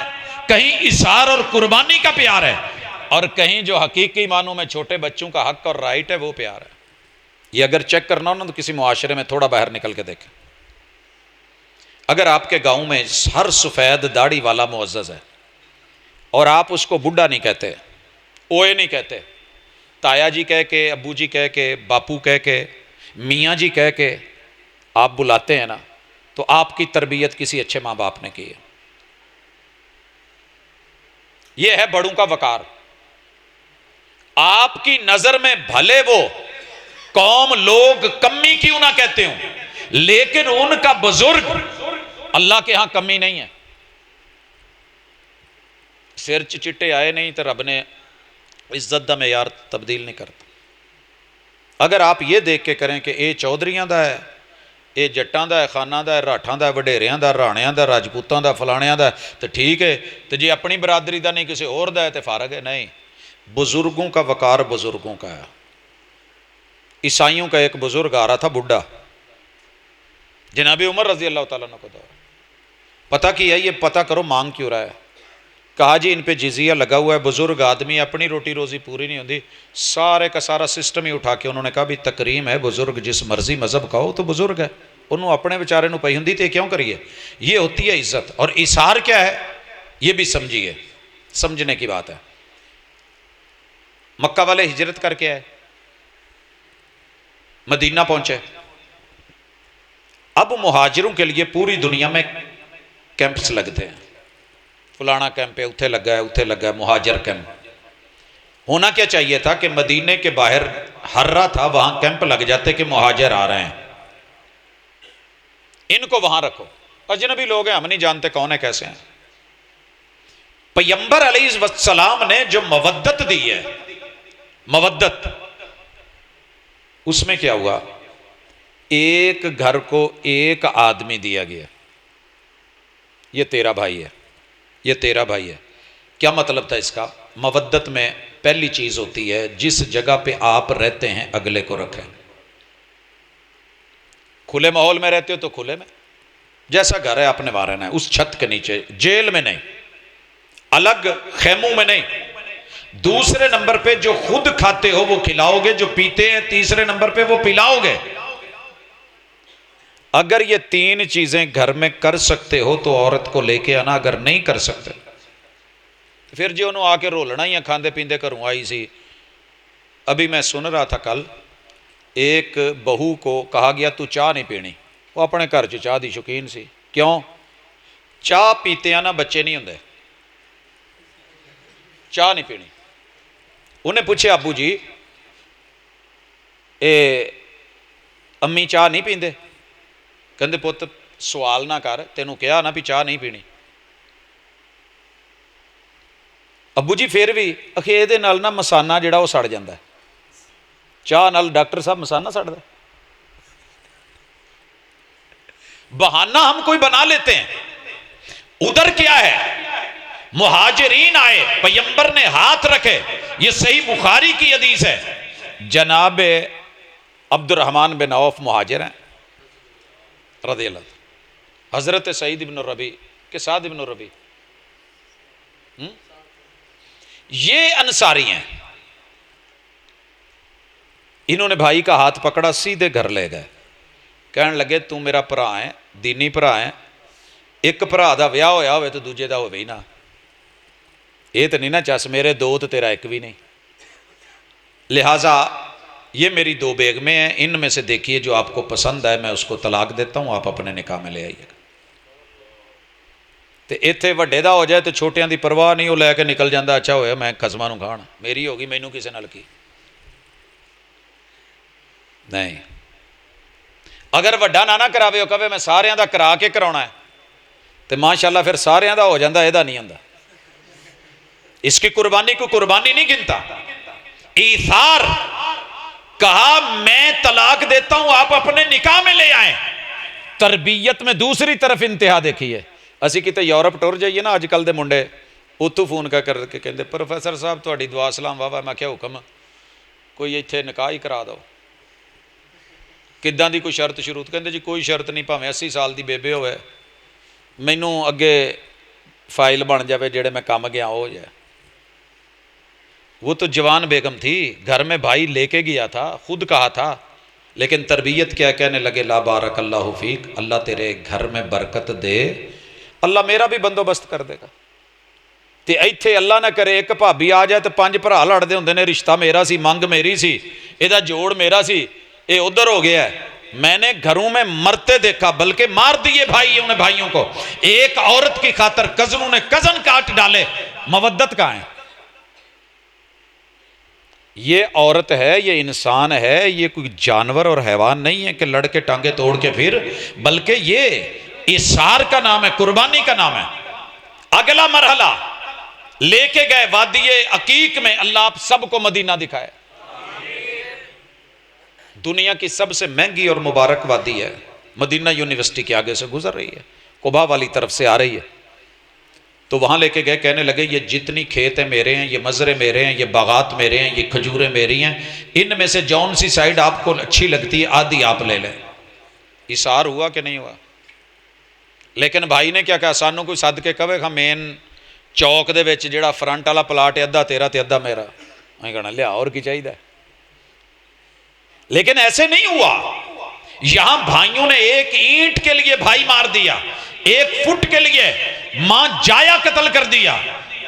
کہیں اثار اور قربانی کا پیار ہے, اور کہیں جو حقیقی معنوں میں چھوٹے بچوں کا حق اور رائٹ ہے وہ پیار ہے. یہ اگر چیک کرنا ہو نا تو کسی معاشرے میں تھوڑا باہر نکل کے دیکھیں. اگر آپ کے گاؤں میں ہر سفید داڑھی والا معزز ہے, اور آپ اس کو بڈھا نہیں کہتے, اوئے نہیں کہتے, تایا جی کہہ کے, ابو جی کہہ کے, باپو کہہ کے, میاں جی کہہ کے آپ بلاتے ہیں نا, تو آپ کی تربیت کسی اچھے ماں باپ نے کی ہے. یہ ہے بڑوں کا وقار. آپ کی نظر میں بھلے وہ قوم لوگ کمی کیوں نہ کہتے ہوں, لیکن ان کا بزرگ اللہ کے ہاں کمی نہیں ہے. سر چٹے آئے نہیں تو رب نے عزت دا معیار تبدیل نہیں کرتا. اگر آپ یہ دیکھ کے کریں کہ اے چودھریاں دا ہے, اے جٹاں دا ہے, خاناں دا ہے, راٹھاں دا ہے, وڈیریاں دا, رانیاں دا, راجپوتاں دا, فلانیاں دا, تو ٹھیک ہے. تو جی اپنی برادری دا نہیں کسی اور دا ہے تو فارغ ہے. نہیں, بزرگوں کا وقار بزرگوں کا ہے. عیسائیوں کا ایک بزرگ آ رہا تھا, بڈھا, جناب عمر رضی اللہ تعالیٰ عنہ کو دور. پتہ کیا یہ پتہ کرو مانگ کیوں رہا ہے؟ کہا جی ان پہ جزیہ لگا ہوا ہے, بزرگ آدمی, اپنی روٹی روزی پوری نہیں ہوتی. سارے کا سارا سسٹم ہی اٹھا کے انہوں نے کہا بھی تکریم ہے, بزرگ جس مرضی مذہب کا ہو تو بزرگ ہے, انہوں اپنے بیچارے نو پئی ہوندی تے کیوں کریے. یہ ہوتی ہے عزت. اور ایثار کیا ہے یہ بھی سمجھیے, سمجھنے کی بات ہے. مکہ والے ہجرت کر کے آئے, مدینہ پہنچے. اب مہاجروں کے لیے پوری دنیا میں کیمپس لگتے ہیں, فلانا کیمپ ہے, اتھے لگا ہے, اتھے لگا ہے, مہاجر کیمپ. ہونا کیا چاہیے تھا کہ مدینے کے باہر ہررا تھا, وہاں کیمپ لگ جاتے کہ مہاجر آ رہے ہیں, ان کو وہاں رکھو. اجنبی لوگ ہیں, ہم نہیں جانتے کون ہے کیسے ہیں. پیغمبر علیہ السلام نے جو مودت دی ہے, مودت, اس میں کیا ہوا؟ ایک گھر کو ایک آدمی دیا گیا, یہ تیرا بھائی ہے, یہ تیرا بھائی ہے. کیا مطلب تھا اس کا؟ مودت میں پہلی چیز ہوتی ہے جس جگہ پہ آپ رہتے ہیں اگلے کو رکھیں. کھلے ماحول میں رہتے ہو تو کھلے میں, جیسا گھر ہے آپ نے وہاں رہنا ہے, اس چھت کے نیچے, جیل میں نہیں, الگ خیموں میں نہیں. دوسرے نمبر پہ جو خود کھاتے ہو وہ کھلاؤ گے، جو پیتے ہیں تیسرے نمبر پہ وہ پلاؤ گے۔ اگر یہ تین چیزیں گھر میں کر سکتے ہو تو عورت کو لے کے آنا، اگر نہیں کر سکتے پھر جو انہوں آ کے رولنا ہی کھاندے پیندے گھروں آئی سی۔ ابھی میں سن رہا تھا کل، ایک بہو کو کہا گیا تو چاہ نہیں پینی، وہ اپنے گھر چ چاہ دی شوقین سی، کیوں؟ چاہ پیتے ہیں نا بچے نہیں ہوندے، چاہ نہیں پینی۔ انہیں پوچھے ابو جی امی چاہ نہیں پیندے؟ کہندے پت سوال نہ کر، تینوں کہا نا بھی چاہ نہیں پینی۔ ابو جی پھر بھی یہ نا مسانہ جڑا وہ سڑ جاندہ ہے، چاہ نال ڈاکٹر صاحب مسانہ سڑ ہے۔ بہانہ ہم کوئی بنا لیتے ہیں۔ ادھر کیا ہے؟ مہاجرین آئے، پیغمبر نے ہاتھ رکھے، یہ صحیح بخاری کی حدیث ہے۔ جناب عبد الرحمن بن عوف مہاجر ہیں رضی اللہ عنہ، حضرت سعید بن ربیع کے سعد بن ربیع یہ انصاری ہیں۔ انہوں نے بھائی کا ہاتھ پکڑا، سیدھے گھر لے گئے، کہنے لگے تو میرا بھرا ہے، دینی بھرا ہے، ایک بھرا دا ویاہ ہویا ہوئے تو دوجے دا ہوئے ہی نہ، یہ تو نہیں نا چس میرے دو تو تیرا ایک بھی نہیں، لہٰذا یہ میری دو بیگمیں ہیں، ان میں سے دیکھیے جو آپ کو پسند ہے میں اس کو طلاق دیتا ہوں، آپ اپنے نکاح میں لے آئیے گا۔ تو اتنے وڈے دا ہو جائے تو چھوٹیاں دی پرواہ نہیں، وہ لے کے نکل جاندہ، اچھا ہویا میں قسمہ نوں کھانا، میری ہوگی مینوں کسے نال کی نہیں۔ اگر وڈا نہ کراوے، وہ کہے میں سارے دا کرا کے کراؤنا ہے تو ماشاءاللہ پھر سارے دا ہو جاندہ، یہ دا نہیں ہوندہ۔ اس کی قربانی کو قربانی نہیں گنتا، ایثار۔ کہا میں طلاق دیتا ہوں، آپ اپنے نکاح میں لے آئیں۔ تربیت میں دوسری طرف انتہا دیکھیے، اسی کتے یورپ ٹور جائیے نا، آج کل دے منڈے اتو فون کر کے کہندے پروفیسر صاحب تہاڈی دعا سلام واہ، میں کیا حکم کوئی ایتھے نکاح ہی کرا دو، کداں دی کوئی شرط شروط؟ کہندے جی کوئی شرط نہیں، بھاویں 80 سال دی بیبے ہوئے، مینوں اگے فائل بن جاوے جڑے میں کام گیا ہو جائے۔ وہ تو جوان بیگم تھی، گھر میں بھائی لے کے گیا تھا، خود کہا تھا، لیکن تربیت کیا کہنے لگے لا بارک اللہ فیک، اللہ تیرے گھر میں برکت دے، اللہ میرا بھی بندوبست کر دے گا۔ تے ایتھے اللہ نہ کرے ایک بھابی آ جائے تو 5 بھرا لڑتے ہوندے نے، رشتہ میرا سی، منگ میری سی، یہ جوڑ میرا سی، یہ ادھر ہو گیا ہے۔ میں نے گھروں میں مرتے دیکھا، بلکہ مار دیے بھائی نے بھائیوں کو، ایک عورت کی خاطر کزنوں نے کزن کاٹ ڈالے، مودت کہاں ہے؟ یہ عورت ہے، یہ انسان ہے، یہ کوئی جانور اور حیوان نہیں ہے کہ لڑ کے ٹانگے توڑ کے پھر، بلکہ یہ ایثار کا نام ہے، قربانی کا نام ہے۔ اگلا مرحلہ لے کے گئے وادی عقیق میں، اللہ آپ سب کو مدینہ دکھائے۔ دنیا کی سب سے مہنگی اور مبارک وادی ہے، مدینہ یونیورسٹی کے آگے سے گزر رہی ہے، قبا والی طرف سے آ رہی ہے۔ تو وہاں لے کے گئے، کہنے لگے یہ جتنی کھیت ہیں میرے ہیں، یہ مزرے میرے ہیں، یہ باغات میرے ہیں، یہ کھجوریں میری ہیں، ان میں سے جون سی سائیڈ آپ کو اچھی لگتی ہے آدھی آپ لے لیں۔ ایثار ہوا کہ نہیں ہوا؟ لیکن بھائی نے کیا کہا، سانوں کوئی سد کے کہے ہاں مین چوک دے وچ جڑا فرنٹ والا پلاٹ ہے ادھا تیرا تے ادھا میرا، میں کہنا لیا اور کی چاہیے۔ لیکن ایسے نہیں ہوا، یہاں بھائیوں نے ایک اینٹ کے لیے بھائی مار دیا، 1 فٹ کے لیے ماں جایا قتل کر دیا،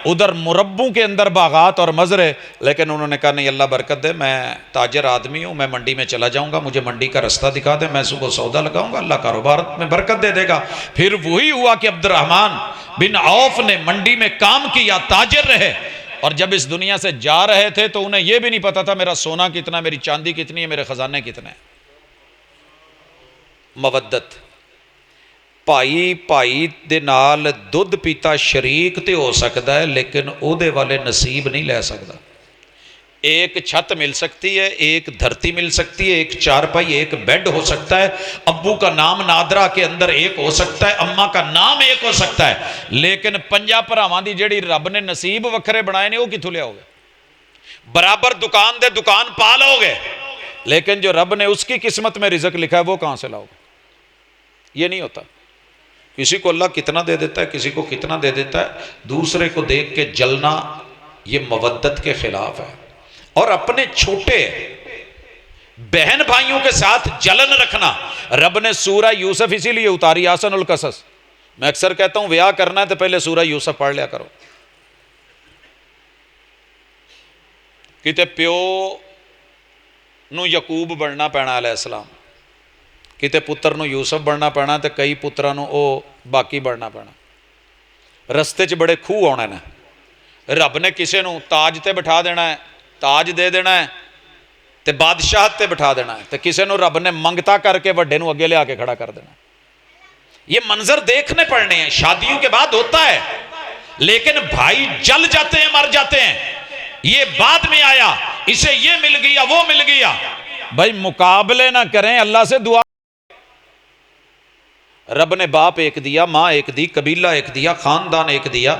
ادھر مربوں کے اندر باغات اور مزرے۔ لیکن انہوں نے کہا نہیں اللہ برکت دے، میں تاجر آدمی ہوں، میں منڈی میں چلا جاؤں گا، مجھے منڈی کا رستہ دکھا دے، میں صبح سودا لگاؤں گا، اللہ کاروبار میں برکت دے دے گا۔ پھر وہی ہوا کہ عبد الرحمن بن عوف نے منڈی میں کام کیا، تاجر رہے، اور جب اس دنیا سے جا رہے تھے تو انہیں یہ بھی نہیں پتا تھا میرا سونا کتنا، میری چاندی کتنی ہے، میرے خزانے کتنے ہیں۔ مودت، بھائی بھائی دے نال دودھ پیتا شریک تے ہو سکتا ہے، لیکن او دے والے نصیب نہیں لے سکتا۔ ایک چھت مل سکتی ہے، ایک دھرتی مل سکتی ہے، ایک چارپائی، ایک بیڈ ہو سکتا ہے، ابو کا نام نادرہ کے اندر ایک ہو سکتا ہے، اماں کا نام ایک ہو سکتا ہے، لیکن 50 بھراواں دی جڑی رب نے نصیب وکھرے بنائے نے وہ کتھوں لیا ہوگا؟ برابر دکان دے دکان پا لو گے، لیکن جو رب نے اس کی قسمت میں رزق لکھا ہے وہ کہاں سے لاؤ گے؟ یہ نہیں ہوتا۔ کسی کو اللہ کتنا دے دیتا ہے، کسی کو کتنا دے دیتا ہے، دوسرے کو دیکھ کے جلنا یہ مودت کے خلاف ہے. اور اپنے چھوٹے بہن بھائیوں کے ساتھ جلن رکھنا. رب نے سورہ یوسف اسی لیے اتاری احسن القصص. میں اکثر کہتا ہوں بیاہ کرنا ہے تو پہلے سورہ یوسف پڑھ لیا کرو. کتے پیو نو یعقوب بننا پینا علیہ السلام, کتے پتر نو یوسف بننا پینا تو کئی پتروں نو او باقی بننا پینا. رستے چ بڑے کھوہ آنے نے. رب نے کسے نو تاج تے بٹھا دینا ہے, تاج دے دینا ہے تے بادشاہت تے بٹھا دینا ہے, تے کسے نو رب نے منگتا کر کے وڈے نو اگے لے آ کے کھڑا کر دینا. یہ منظر دیکھنے پڑنے ہیں. شادیوں کے بعد ہوتا ہے, لیکن بھائی جل جاتے ہیں, مر جاتے ہیں. یہ بعد میں آیا, اسے یہ مل گیا وہ مل گیا. بھائی مقابلے نہ کریں, اللہ سے دعا. رب نے باپ ایک دیا, ماں ایک دی, قبیلہ ایک دیا, خاندان ایک دیا.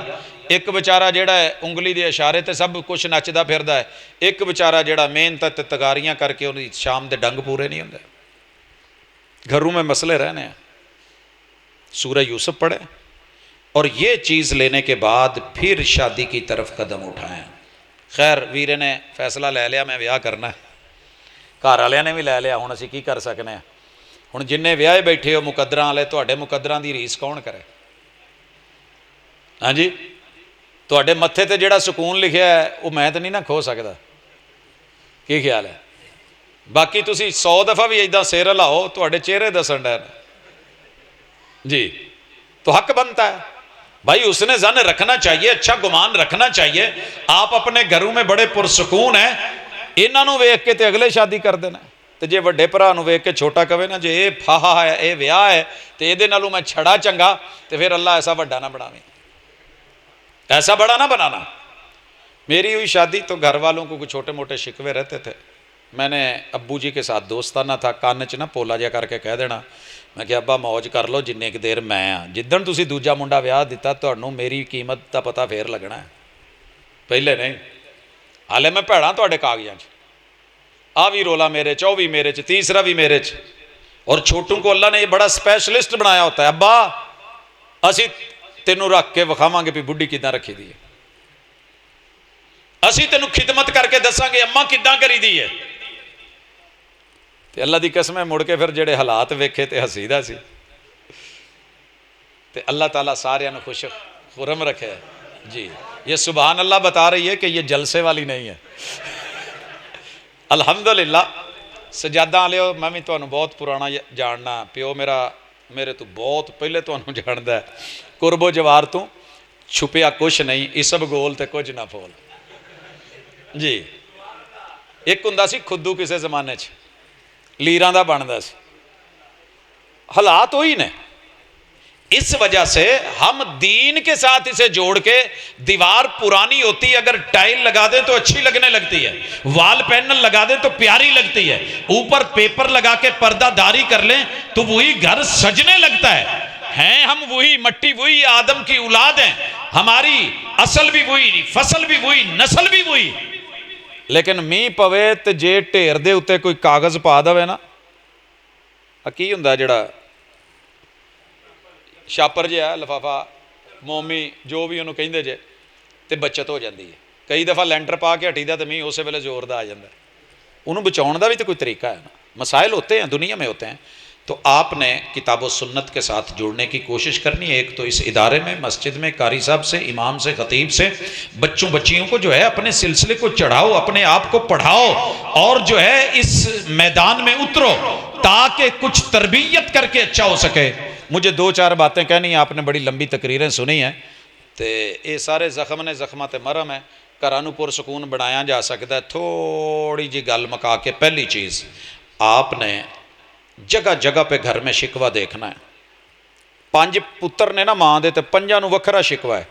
ایک بچارہ جیڑا ہے انگلی دے اشارے تے سب کچھ نچدا پھردا ہے. ایک بچارہ جیڑا محنت تے تگاریاں کر کے انہی شام دے ڈنگ پورے نہیں ہوندے. گھروں میں مسئلے رہنے ہیں. سورہ یوسف پڑھے اور یہ چیز لینے کے بعد پھر شادی کی طرف قدم اٹھائیں. خیر ویرے نے فیصلہ لے لیا میں بیاہ کرنا ہے, گھر والے نے بھی لے لیا, ہوں اسی کی کر سکنے ہیں. ہوں جن ویاہ بیٹھے ہو مقدراں والے, تواڈے مقدراں دی ریس کون کرے؟ ہاں جی, تواڈے متھے تے جڑا سکون لکھیا ہے وہ میں تو نہیں نہ کھو سکتا. کی خیال ہے؟ باقی تسی 100 دفعہ بھی ایداں سر ہلاؤ, تواڈے چہرے دسن ڈے جی, تو حق بنتا ہے بھائی اس نے ظن رکھنا چاہیے, اچھا گمان رکھنا چاہیے. آپ اپنے گھروں میں بڑے پرسکون ہیں, انہاں نو ویکھ کے تے اگلے شادی کر دینا. تے جے وڈے بھرا نو ویکھ کے چھوٹا کہے نا جے اے پھاہا ہے, اے ویاہ ہے, تے ایدے نالوں میں چھڑا چنگا, تے پھر اللہ ایسا وڈا نہ بناویں, ایسا بڑا نہ بنانا. میری ہوئی شادی تو گھر والوں کو کچھ چھوٹے موٹے شکوے رہتے تھے. میں نے ابو جی کے ساتھ دوستانہ تھا, کان چ نہ پولا جا کر کے کہہ دینا, میں کہ ابا موج کر لو جننے کی دیر میں ہاں, جدن تسی دوجا منڈا ویاہ دیتا تہانوں میری قیمت دا پتہ پھر لگنا ہے, پہلے نہیں. حالے میں بھیڑاں تہاڈے کاغذاں چ, آ بھی رولا میرے چ, او بھی میرے چ, تیسرا بھی میرے چ. اور چھوٹوں کو اللہ نے یہ بڑا اسپیشلسٹ بنایا ہوتا ہے. ابا اسی تینوں رکھ کے وکھاواں گے بھی بڈھی کداں رکھی دی ہے, اسی تینوں خدمت کر کے دساں گے اماں کداں کری دی ہے. تے اللہ دی قسم ہے مڑ کے پھر جڑے حالات ویکھے تے ہسی دا سی. تے اللہ تعالیٰ سارے نو خوش خرم رکھے ہے جی. یہ سبحان اللہ بتا رہی ہے کہ یہ جلسے والی نہیں ہے. الحمدللہ سجادہ والے ہو, میں بھی تمہیں بہت پرانا جاننا, پیو میرا میرے تو بہت پہلے تمہیں جاندا ہے. قرب و جوار تو چھپیا کچھ نہیں, اسب گول تے کچھ نہ پھول جی. ایک ہوندا سی خدو کسے زمانے چ, لیراں دا بندا سی. حالات وہی نے. اس وجہ سے ہم دین کے ساتھ اسے جوڑ کے, دیوار پرانی ہوتی ہے اگر ٹائل لگا دیں تو اچھی لگنے لگتی ہے, وال پینل لگا دیں تو پیاری لگتی ہے, اوپر پیپر لگا کے پردہ داری کر لیں تو وہی گھر سجنے لگتا ہے. ہیں ہم وہی مٹی, وہی آدم کی اولاد ہیں, ہماری اصل بھی وہی, فصل بھی وہی, نسل بھی وہی. لیکن می پوے تے جے ڈھیر دے اتے کوئی کاغذ پا دے نا, کی ہوندا جڑا شاپر جہا ہے لفافہ مومی جو بھی انہوں کہندے جے, تے بچت ہو جاندی ہے. کئی دفعہ لینٹر پا کے ہٹی دا تے مینہ اسے ویلے زور دا آ جاندا ہے. انہوں بچاؤن دا بھی تو کوئی طریقہ ہے نا. مسائل ہوتے ہیں دنیا میں ہوتے ہیں. تو آپ نے کتاب و سنت کے ساتھ جڑنے کی کوشش کرنی ہے. ایک تو اس ادارے میں, مسجد میں, قاری صاحب سے, امام سے, خطیب سے, بچوں بچیوں کو جو ہے اپنے سلسلے کو چڑھاؤ, اپنے آپ کو پڑھاؤ, اور جو ہے اس میدان میں اترو تاکہ کچھ تربیت کر کے اچھا ہو سکے. مجھے 2-4 باتیں کہنی ہیں, آپ نے بڑی لمبی تقریریں سنی ہیں, تے یہ سارے زخم نے زخمات مرم ہے, گھرانوں پرسکون بنایا جا سکتا ہے. تھوڑی جی گل مکا کے, پہلی چیز آپ نے جگہ جگہ پہ گھر میں شکوہ دیکھنا ہے. 5 پتر نے نا ماں دے, تے 5 نو وکھرا شکوہ ہے.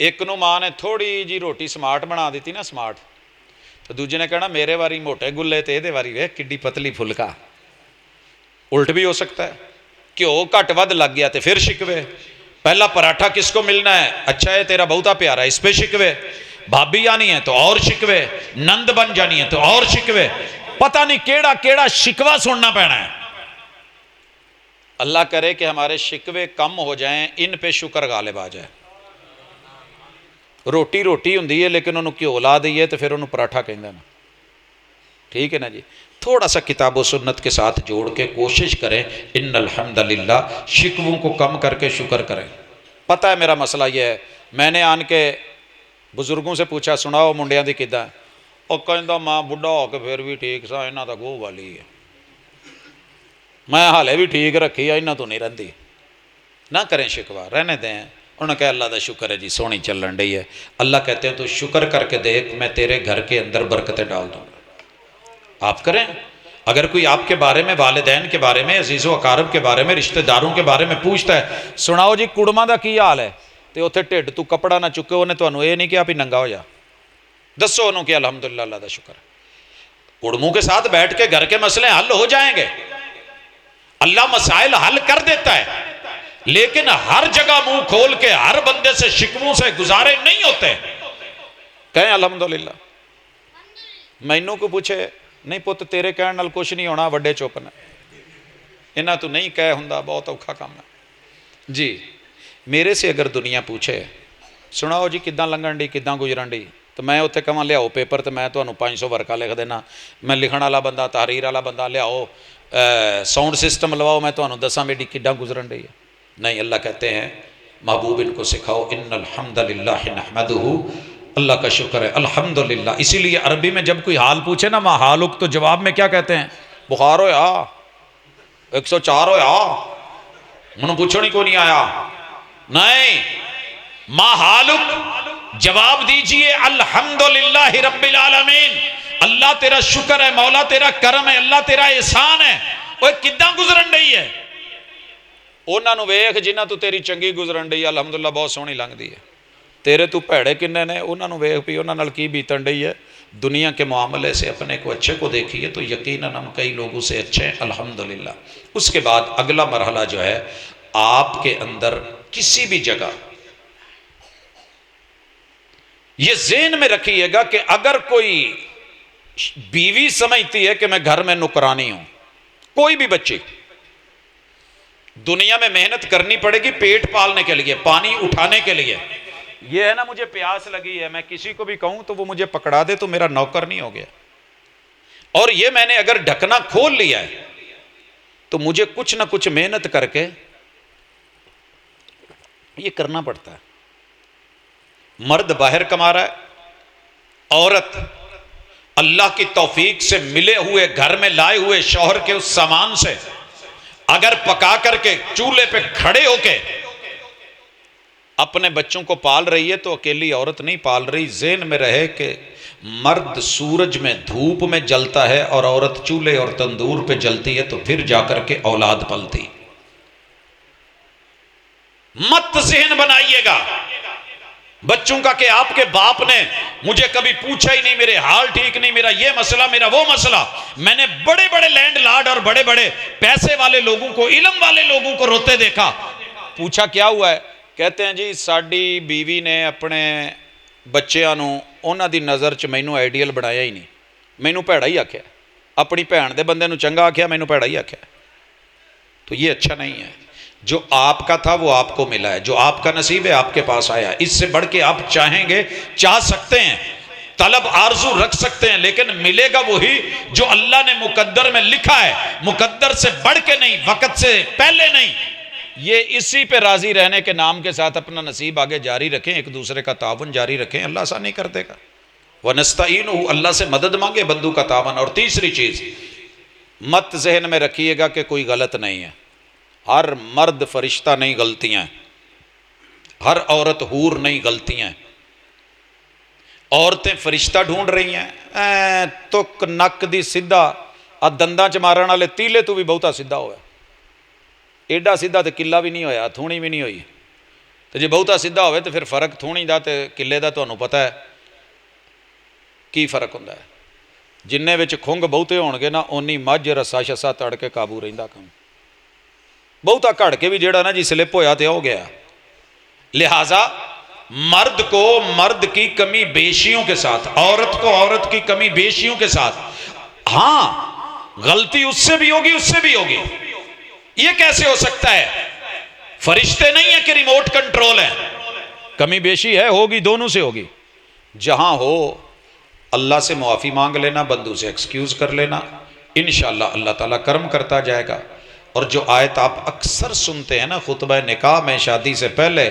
ایک نو ماں نے تھوڑی جی روٹی سمارٹ بنا دیتی نا, سمارٹ, تو دوجے نے کہنا میرے واری موٹے گلے تے دے واری وے کڈی پتلی پھلکا. الٹ بھی ہو سکتا ہے, گھیو گھٹ ود لگ گیا تے پھر شکوے. پہلا پراٹھا کس کو ملنا ہے, اچھا ہے تیرا بہتا پیارا, اس پہ شکوے. بھابی آنی ہے تو اور شکوے, نند بن جانی ہے تو اور شکوے. پتہ نہیں کیڑا کیڑا شکوہ سننا پینا ہے. اللہ کرے کہ ہمارے شکوے کم ہو جائیں, ان پہ شکر غالب آ جائے. روٹی روٹی ہوندی ہے لیکن انہوں گھیو لا دئیے تو پھر انہوں پراٹھا کہندے نا. ٹھیک ہے نا جی. تھوڑا سا کتاب و سنت کے ساتھ جوڑ کے کوشش کریں ان الحمدللہ شکووں کو کم کر کے شکر کریں. پتہ ہے میرا مسئلہ یہ ہے، میں نے آن کے بزرگوں سے پوچھا سناؤ منڈیاں دی کداں، اور کہندا ماں بڈھا ہو کے پھر بھی ٹھیک سا، انہاں دا گوہ والی ہے، میں حالے بھی ٹھیک رکھی ہے، انہاں تو نہیں رہندی. نہ کریں شکوہ، رہنے دیں. انہوں نے کہا اللہ دا شکر ہے جی سونی چلن رہی ہے. اللہ کہتے ہیں تو شکر کر کے دیکھ میں تیرے گھر کے اندر برکتیں ڈال دوں گا. آپ کریں. اگر کوئی آپ کے بارے میں، والدین کے بارے میں، عزیز و اقارب کے بارے میں، رشتہ داروں کے بارے میں پوچھتا ہے سناؤ جی کڑما دا کی حال ہے، تو اتنے ٹھڈ تو کپڑا نہ چکے، انہیں تمہیں یہ نہیں کہ آپ ہی ننگا ہو جا. دسو انہوں کہ الحمدللہ اللہ دا شکر ہے. کڑموں کے ساتھ بیٹھ کے گھر کے مسئلے حل ہو جائیں گے. اللہ مسائل حل کر دیتا ہے، لیکن ہر جگہ منہ کھول کے ہر بندے سے شکووں سے گزارے نہیں ہوتے. کہیں الحمدللہ. مینوں کو پوچھے نہیں پت تیرے کہنے نال کچھ نہیں ہونا، وڈے چپ نے، انہاں تو نہیں کہہ ہوندا، بہت اوکھا کام ہے. جی میرے سے اگر دنیا پوچھے سناؤ جی کداں لنگن ڈی کداں گزرن ڈی، تو میں اتنے کہاں لیاؤ پیپر تو میں تمہیں 500 ورقہ لکھ دینا. میں لکھن والا بندہ، تحریر والا بندہ، لیاؤ ساؤنڈ سسٹم لواؤ میں تمہیں دساں میری کداں گزرن ڈی ہے. نہیں، اللہ کہتے ہیں محبوب ان کو سکھاؤ ان الحمدللہ نحمدہ، اللہ کا شکر ہے الحمدللہ. اسی لیے عربی میں جب کوئی حال پوچھے نا ما حالک، تو جواب میں کیا کہتے ہیں؟ بخار ہویا 104 ہویا، انہوں پوچھو کو نہیں آیا. نہیں، ما حالک جواب دیجئے الحمدللہ رب العالمین. اللہ تیرا شکر ہے، مولا تیرا کرم ہے، اللہ تیرا احسان ہے. وہ کداں گزرن رہی ہے؟ انہاں نو ویکھ جنہاں تو تیری چنگی گزرن رہی ہے الحمدللہ بہت سونی لنگ دی ہے. تیرے تو بھیڑے کنے نے، انہاں نو ویکھ بھی انہاں نال کی بیتن رہی ہے. دنیا کے معاملے سے اپنے کو اچھے کو دیکھیے تو یقیناً ہم کئی لوگوں سے اچھے ہیں الحمدللہ. اس کے بعد اگلا مرحلہ جو ہے، آپ کے اندر کسی بھی جگہ یہ ذہن میں رکھیے گا کہ اگر کوئی بیوی سمجھتی ہے کہ میں گھر میں نکرانی ہوں، کوئی بھی بچی دنیا میں محنت کرنی پڑے گی پیٹ پالنے کے لیے، پانی اٹھانے کے لیے. یہ ہے نا مجھے پیاس لگی ہے، میں کسی کو بھی کہوں تو وہ مجھے پکڑا دے تو میرا نوکر نہیں ہو گیا. اور یہ میں نے اگر ڈھکنا کھول لیا ہے تو مجھے کچھ نہ کچھ محنت کر کے یہ کرنا پڑتا ہے. مرد باہر کما رہا ہے، عورت اللہ کی توفیق سے ملے ہوئے گھر میں لائے ہوئے شوہر کے اس سامان سے اگر پکا کر کے چولہے پہ کھڑے ہو کے اپنے بچوں کو پال رہی ہے تو اکیلی عورت نہیں پال رہی. ذہن میں رہے کہ مرد سورج میں دھوپ میں جلتا ہے اور عورت چولہے اور تندور پہ جلتی ہے تو پھر جا کر کے اولاد پلتی. مت ذہن بنائیے گا بچوں کا کہ آپ کے باپ نے مجھے کبھی پوچھا ہی نہیں، میرے حال ٹھیک نہیں، میرا یہ مسئلہ، میرا وہ مسئلہ. میں نے بڑے بڑے لینڈ لارڈ اور بڑے بڑے پیسے والے لوگوں کو، علم والے لوگوں کو روتے دیکھا. پوچھا کیا ہوا ہے؟ کہتے ہیں جی ساڈی بیوی نے اپنے بچیاں نو انہاں دی نظر چ مینوں آئیڈیل بنایا ہی نہیں، مینوں بھیڑا ہی آکھیا، اپنی بھین دے بندے نو چنگا آکھیا، مینوں بھیڑا ہی آکھیا. تو یہ اچھا نہیں ہے. جو آپ کا تھا وہ آپ کو ملا ہے، جو آپ کا نصیب ہے آپ کے پاس آیا. اس سے بڑھ کے آپ چاہیں گے، چاہ سکتے ہیں، طلب آرزو رکھ سکتے ہیں، لیکن ملے گا وہی جو اللہ نے مقدر میں لکھا ہے. مقدر سے بڑھ کے نہیں، وقت سے پہلے نہیں. یہ اسی پہ راضی رہنے کے نام کے ساتھ اپنا نصیب آگے جاری رکھیں، ایک دوسرے کا تعاون جاری رکھیں، اللہ آسانی کر دے گا. وَنَسْتَعِينُهُ، اللہ سے مدد مانگے بندو کا تعاون. اور تیسری چیز مت ذہن میں رکھیے گا کہ کوئی غلط نہیں ہے. ہر مرد فرشتہ نہیں غلطیاں، ہر عورت حور نہیں غلطیاں. عورتیں فرشتہ ڈھونڈ رہی ہیں، تک نک دی سیدھا دنداں چ مارن والے تیلے تو بھی بہتا سیدھا ہوا. ایڈا سیدھا تو کلا بھی نہیں ہویا، تھونی بھی نہیں ہوئی. تو جی بہتا سیدھا ہوئے تو پھر فرق تھونی دا تے کلے دا تمہیں پتہ ہے کی فرق ہوتا ہے. جننے وچ کھنگ بہتے ہون گے نا اونی مجھ رسا شسا تڑ کے قابو رہندا کم. بہتا کڑ کے بھی جیڑا نا جی سلپ ہویا تے ہو گیا. لہٰذا مرد کو مرد کی کمی بیشیوں کے ساتھ، عورت کو عورت کی کمی بیشیوں کے ساتھ، ہاں غلطی اس سے بھی ہوگی، اس سے بھی ہوگی. یہ کیسے ہو سکتا ہے؟ فرشتے نہیں ہیں کہ ریموٹ کنٹرول ہے. کمی بیشی ہے، ہوگی، دونوں سے ہوگی. جہاں ہو اللہ سے معافی مانگ لینا، بندوں سے ایکسکیوز کر لینا، انشاءاللہ اللہ تعالیٰ کرم کرتا جائے گا. اور جو آیت آپ اکثر سنتے ہیں نا خطبہ نکاح میں شادی سے پہلے،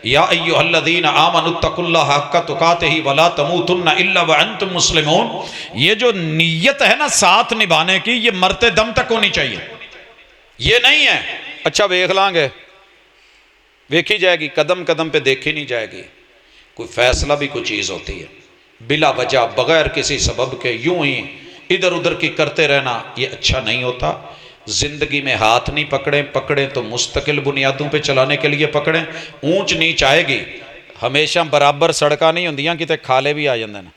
یا ایھا الذین آمنوا اتقوا اللہ حق تقاتہ ولا تموتن الا وانتم مسلمون، یہ جو نیت ہے نا ساتھ نبھانے کی، یہ مرتے دم تک ہونی چاہیے. یہ نہیں ہے اچھا ویکھ لیں گے، ویکھی جائے گی، قدم قدم پہ دیکھی نہیں جائے گی. کوئی فیصلہ بھی کوئی چیز ہوتی ہے، بلا وجہ بغیر کسی سبب کے یوں ہی ادھر ادھر کی کرتے رہنا یہ اچھا نہیں ہوتا. زندگی میں ہاتھ نہیں پکڑیں تو مستقل بنیادوں پہ چلانے کے لیے پکڑیں. اونچ نیچ آئے گی، ہمیشہ برابر سڑکاں نہیں ہوندیاں، کتے کھالے بھی آ جاندے نا.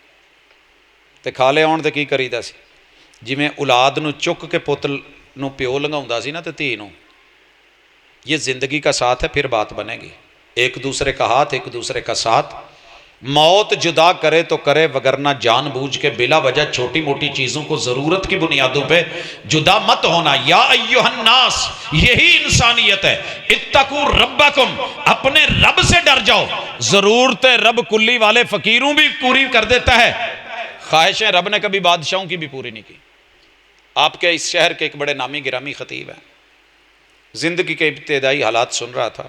تے کھالے آن تے کی کریدا سی، جویں اولاد نو چک کے پتل نو پیو لنگاوندا سی نا تے دھی نو. یہ زندگی کا ساتھ ہے، پھر بات بنے گی. ایک دوسرے کا ہاتھ، ایک دوسرے کا ساتھ. موت جدا کرے تو کرے، وگرنہ جان بوجھ کے بلا وجہ چھوٹی موٹی چیزوں کو ضرورت کی بنیادوں پہ جدا مت ہونا. یا ایھا الناس، یہی انسانیت ہے. اتقوا ربکم، اپنے رب سے ڈر جاؤ. ضرورتیں رب کلی والے فقیروں بھی پوری کر دیتا ہے، خواہشیں رب نے کبھی بادشاہوں کی بھی پوری نہیں کی. آپ کے اس شہر کے ایک بڑے نامی گرامی خطیب ہیں، زندگی کے ابتدائی حالات سن رہا تھا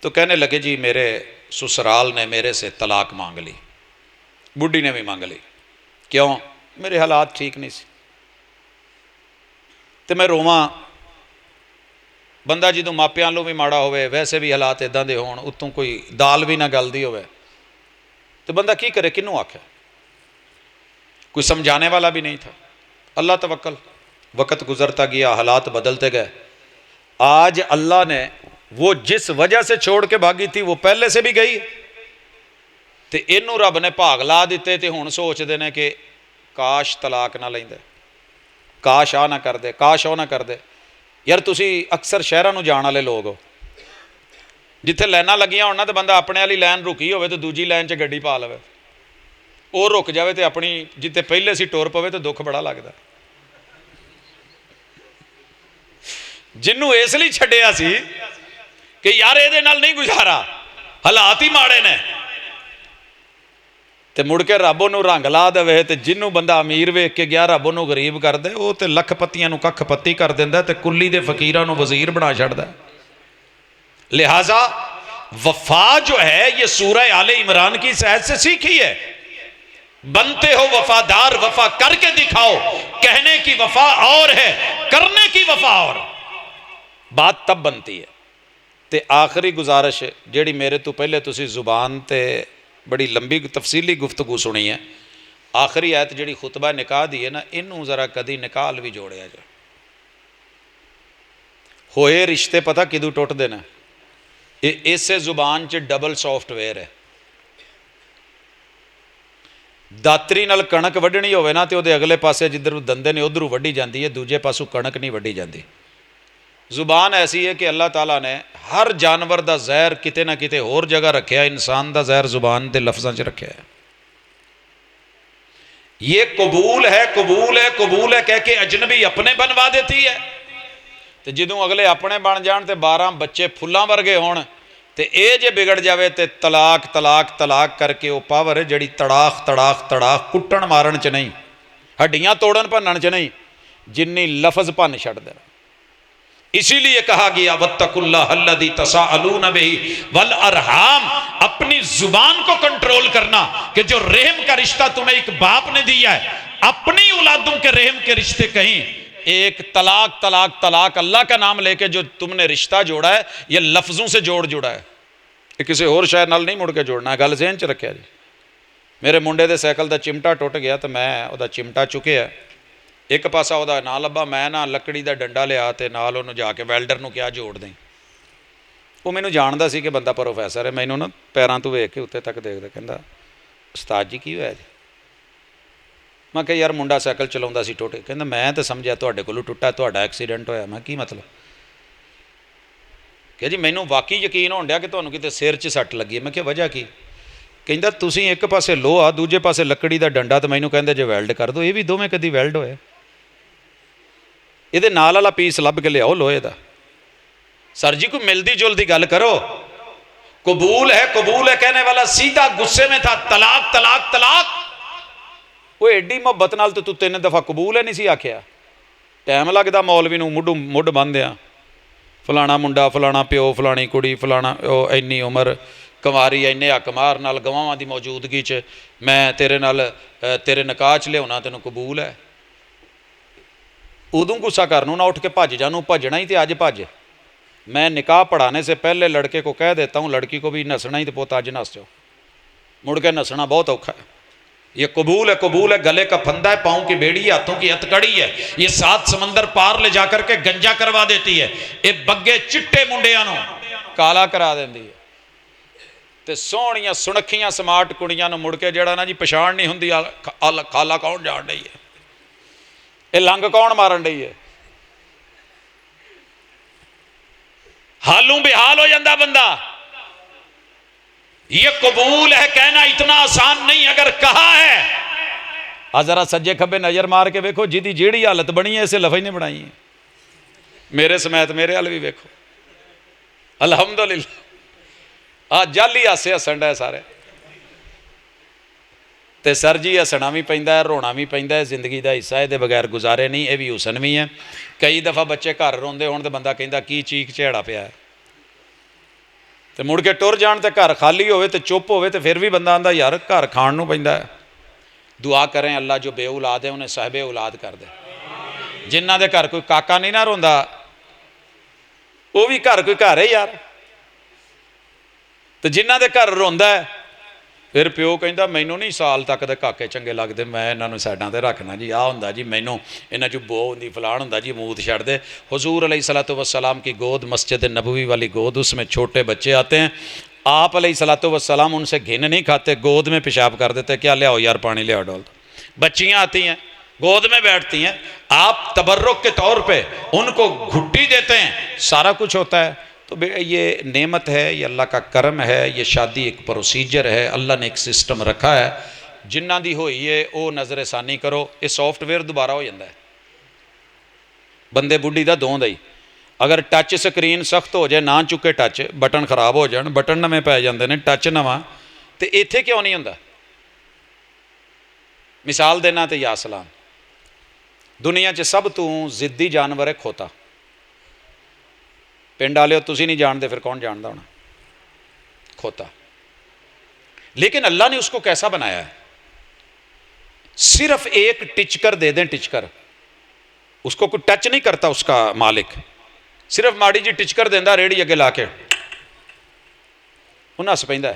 تو کہنے لگے جی میرے سسرال نے میرے سے طلاق مانگ لی، بڈھی نے بھی مانگ لی. کیوں؟ میرے حالات ٹھیک نہیں سی. تو میں رواں، بندہ جدوں ماپیاں لوں بھی ماڑا ہوئے، ویسے بھی حالات اداں دے ہون، اتوں کوئی دال بھی نہ گلدی ہوئے تو بندہ کی کرے، کنوں آکھے؟ کوئی سمجھانے والا بھی نہیں تھا. اللہ توکل. وقت گزرتا گیا، حالات بدلتے گئے. آج اللہ نے وہ جس وجہ سے چھوڑ کے بھاگی تھی وہ پہلے سے بھی گئی، تے اینوں رب نے بھاگ لا دیتے. تے ہن سوچ دے نے کہ کاش طلاق نہ لیندے، کاش آ نہ کر دے، کاش او نہ کر دے. یار تسی اکثر شہراں نو جان والے لوگ ہو، جتھے لائناں لگیاں ہون نا تے بندہ اپنے والی لائن رکی ہوئے تو دوجی لائن 'چ گڈی پا لوے، وہ رک جاوے تے اپنی جتے پہلے سی ٹور پوے تو دکھ بڑا لگدا. جنوں اس لیے چھڈیا سی کہ یار یہ نہیں گزارا، حالات ہی ماڑے نے، تے مڑ کے رب انہوں رنگ لا دے. تے جنوں بندہ امیر ویکھ کے گیا رب انہوں غریب کر دے، وہ تے لکھ پتیاں نو ککھ پتی کر دیندا تے کلی دے فقیراں نو وزیر بنا چھڑدا. لہٰذا وفا جو ہے یہ سورہ آل عمران کی صحت سے سیکھی ہے. بنتے ہو وفادار، وفا کر کے دکھاؤ. کہنے کی وفا اور ہے، کرنے کی وفا اور. بات تب بنتی ہے. تے آخری گزارش جیڑی میرے تو پہلے تسی زبان تے بڑی لمبی تفصیلی گفتگو سنی ہے، آخری آیت جیڑی خطبہ نکاح دی ہے نا، انہوں ذرا کدی نکاح بھی جوڑیا جائے. ہوئے رشتے پتہ کدو ٹوٹ دینا، اسے زبان چ ڈبل سافٹ ویئر ہے. داتری نال کنک وڈنی ہوئے نا تے او دے اگلے پاسے جدھر دندے نے ادھروں وڈی جاندی ہے، دوجے پاسوں کنک نہیں وڈی جاندی. زبان ایسی ہے کہ اللہ تعالیٰ نے ہر جانور دا زہر کتے نہ کتے اور جگہ رکھیا، انسان دا زہر زبان دے لفظاں چ رکھیا ہے. یہ قبول ہے، قبول ہے، قبول ہے کہہ کے اجنبی اپنے بنوا دیتی ہے. تے جدوں اگلے اپنے بن جان تے 12 بچے پھلاں ورگے ہون تے اے جے بگڑ جاوے تے طلاق طلاق طلاق کر کے وہ پاور ہے جڑی تڑاخ تڑاخ تڑاخ کٹن مارن چ نہیں، ہڈیاں توڑن بھنن چ نہیں، جنی لفظ بھن چھڑ دے. اسی لیے کہا گیا واتقوا اللہ الذی تساءلون بہ والارحام، اپنی زبان کو کنٹرول کرنا کہ جو رحم کا رشتہ تمہیں ایک باپ نے دیا ہے، اپنی اولادوں کے رحم کے رشتے کہیں ایک طلاق طلاق طلاق اللہ کا نام لے کے جو تم نے رشتہ جوڑا ہے یہ لفظوں سے جوڑا ہے، یہ کسی اور شاید نال نہیں مڑ کے جوڑنا ہے. گل ذہن چ رکھیا جی. میرے منڈے دے سائیکل دا چمٹا ٹوٹ گیا تو میں او دا چمٹا چکیا، ایک پاسا او دا نہ لبا، میں نہ لکڑی دا ڈنڈا لیا تے نال انہوں جا کے ویلڈر نو کیا جوڑ دیں. وہ مینوں جاندا سی کہ بندہ پروفیسر ہے، مینوں نا پیراں تو ویکھ کے اتنے تک دیکھدا کہندا استاد جی کی ہویا جی؟ میں کہ یار منڈا سائیکل چلاوندا سی ٹوٹے. کہندا میں تے سمجھیا تواڈے کولوں ٹوٹا، تواڈا ایکسیڈنٹ ہویا. میں کی مطلب؟ کہ جی مینوں واقعی یقین ہون ڈیا کہ تانوں کتے سر 'چ سٹ لگی ہے. میں کہ وجہ کی؟ کہندا تسی ایک پاسے لوہا دوجے پاسے لکڑی دا ڈنڈا تے مینوں کہندے جے ویلڈ کر دو. یہ بھی دوویں کدی ویلڈ ہوئے؟ یہ نال والا پیس لب کے لیاؤ لوہے دا. سر جی کوئی ملدی جلدی گل کرو. قبول ہے کہنے والا سیدھا غصے میں تھا، طلاق طلاق طلاق. وہ ایڈی محبت نال تو 3 دفعہ قبول ہے نہیں سی آکھیا. ٹائم لگدا مولوی نو مڈ بندیاں، فلانا منڈا فلانا پیو فلانی کڑی فلانا اینی عمر کنواری اینے حق مار نال گواواں دی موجودگی چ میں تیرے نکاح چ لیا تینوں قبول ہے. ادوں غصہ کرنوں نہ اٹھ کے بھج جانوں، بھجنا ہی تے اج بھج. میں نکاح پڑھانے سے پہلے لڑکے کو کہہ دیتا ہوں لڑکی کو بھی نسنا ہی تو پوت اج نس جاؤ، مڑ کے نسنا بہت اوکھا ہے. یہ قبول ہے، گلے کا پھندا ہے، پاؤں کی بیڑی ہے، ہاتھوں کی ہتکڑی ہے. یہ 7 سمندر پار لے جا کر کے گنجا کروا دیتی ہے. یہ بگے چٹے منڈیاں نو کالا کرا دیندی ہے. تے سونیاں سنکھیاں سمارٹ کڑیاں نو مڑ کے جڑا نا جی پچھان نہیں ہوندی کالا کون جان رہی ہے، یہ لنگ کون مارن رہی ہے. حالوں بحال ہو جاندہ بندہ. یہ قبول ہے کہنا اتنا آسان نہیں اگر کہا ہے. ذرا سجے کھبے نظر مار کے ویکھو جی دی جیڑی حالت بنی ہے اسے لفظ نہیں بنائی ہے. میرے سمیت میرے حال بھی ویکھو الحمدللہ. جل ہی ہاسے ہسن ڈے سارے. تے سر جی ہسنا بھی پیندا ہے، رونا بھی پیندا ہے، زندگی دا حصہ ہے، دے بغیر گزارے نہیں. یہ بھی حسن بھی ہے. کئی دفعہ بچے گھر روندے ہون تے بندہ کہندا کی چیخ چہڑا پیا ہے، تے مڑ کے ٹر جان تے گھر خالی ہوئے تے چپ ہوئے تے پھر بھی بندہ آندا یار گھر کھان نو پیندا ہے. دعا کریں اللہ جو بے اولاد ہے انہیں صاحب اولاد کر دے. جنہ دے گھر کوئی کاکا نہیں نہ روندا وہ بھی گھر کوئی گھر ہے یار. تے جنہ دے گھر روندا ہے پھر پیو کہندا مینوں نہیں سال تک دے کاکے چنگے لگدے، میں انہاں نوں سائڈاں تے رکھنا جی. ہوندا جی مینوں انہاں چوں بو ہوندی فلان ہوندا جی موت چھڑ دے. حضور علیہ الصلوۃ والسلام کی گود مسجد نبوی والی گود، اس میں چھوٹے بچے آتے ہیں، آپ علیہ الصلوۃ والسلام ان سے گھن نہیں کھاتے، گود میں پیشاب کر دیتے. کیا لیاؤ یار پانی لیاؤ ڈول. بچیاں آتی ہیں گود میں بیٹھتی ہیں، آپ تبرک کے طور پہ ان کو گھٹی دیتے ہیں، سارا کچھ ہوتا ہے. تو یہ نعمت ہے، یہ اللہ کا کرم ہے. یہ شادی ایک پروسیجر ہے، اللہ نے ایک سسٹم رکھا ہے. جنہ دی ہوئی ہے وہ نظر ثانی کرو. یہ سافٹ ویئر دوبارہ ہو جاتا ہے بندے بڈھی دا دوں دا ہی. اگر ٹچ سکرین سخت ہو جائے نہ چکے ٹچ بٹن خراب ہو جان، بٹن نویں پی جاندے نے، ٹچ نواں تے ایتھے کیوں نہیں ہوندا. مثال دینا تے یا سلام، دنیا چ سب تو ضدی جانور ہے کھوتا. پنڈ والے تسی نہیں جانتے پھر کون جانتا ہونا کھوتا. لیکن اللہ نے اس کو کیسا بنایا ہے، صرف ایک ٹچکر دے دیں، ٹچکر اس کو کوئی ٹچ نہیں کرتا اس کا مالک، صرف ماڑی جی ٹچکر دینا ریڑھی اگے لا کے وہ نس پہ ہے.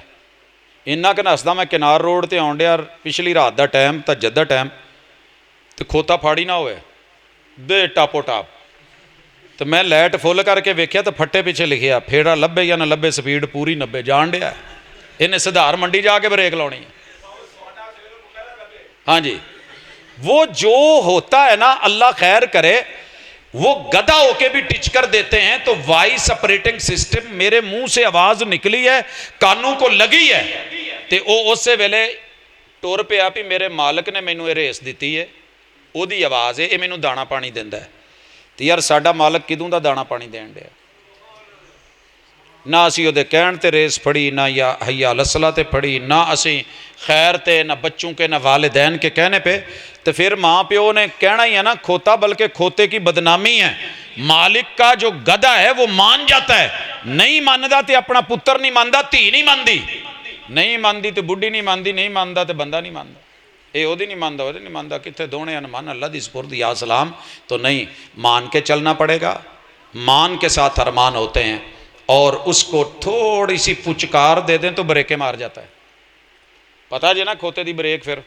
اینا کہ نسدا میں کنار روڈ تے آن ڈیا پچھلی رات دا ٹائم تہجد دا ٹائم تے کھوتا پھاڑی نہ ہوئے دے ٹاپو ٹاپ. تو میں لائٹ فل کر کے ویکھیا تو پھٹے پیچھے لکھیا پھیڑا لبے یا نہ لبے سپیڈ پوری 90 جان ڈیا. انہیں سدھار منڈی جا کے بریک لونی ہے. ہاں جی وہ جو ہوتا ہے نا اللہ خیر کرے، وہ گدھا ہو کے بھی ٹچ کر دیتے ہیں تو وائس اپریٹنگ سسٹم میرے منہ سے آواز نکلی ہے کانوں کو لگی ہے تے او اسے ویلے ٹور پہ آپ ہی میرے مالک نے مینوں یہ ریس دیتی ہے، او دی آواز ہے، یہ مینوں دانا پانی دیندا ہے. تو یار ساڈا مالک کدوں دا دانا پانی دین ڈیا؟ نہ اسی وہ کہن تے ریس پڑھی، نہ یا حیا علی الصلاۃ تے پڑھی، نہ اسی خیر تے نہ بچوں کے نہ والدین کے کہنے پہ. تو پھر ماں پیو نے کہنا ہی ہے نا کھوتا، بلکہ کھوتے کی بدنامی ہے. مالک کا جو گدھا ہے وہ مان جاتا ہے، نہیں ماندا تے اپنا پتر نہیں ماندا، دھی نہیں ماندی، نہیں ماندی تو بڈھی نہیں ماندی، نہیں ماندا تو بندہ نہیں ماندا. اے او دی نہیں ماندا، او دی نہیں ماندا، کتنے دونے انمان اللہ دی سپرد یا سلام. تو نہیں، مان کے چلنا پڑے گا. مان کے ساتھ ارمان ہوتے ہیں، اور اس کو تھوڑی سی پچکار دے دیں تو بریکیں مار جاتا ہے. پتہ جی نا کھوتے دی بریک. پھر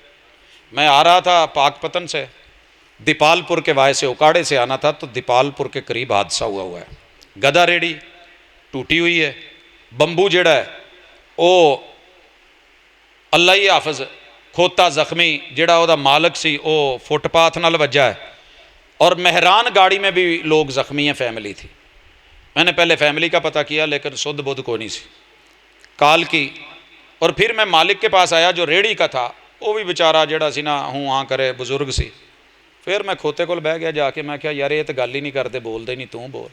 میں آ رہا تھا پاک پتن سے، دیپال پور کے وائے سے اکاڑے سے آنا تھا، تو دیپال پور کے قریب حادثہ ہوا ہے. گدھا ریڑھی ٹوٹی ہوئی ہے، بمبو جڑا ہے او اللہ ہی حافظ، کھوتا زخمی جڑا او دا مالک سی او فٹ پاتھ نال وجہ ہے، اور مہران گاڑی میں بھی لوگ زخمی ہیں، فیملی تھی. میں نے پہلے فیملی کا پتہ کیا لیکن سدھ بدھ کو نہیں سی، کال کی. اور پھر میں مالک کے پاس آیا جو ریڑھی کا تھا، وہ بھی بیچارہ جڑا سی نا ہوں ہاں کرے بزرگ سی. پھر میں کھوتے کول بہ گیا جا کے، میں کہا یار یہ تو گل ہی نہیں کرتے، بول دے نہیں تو بول.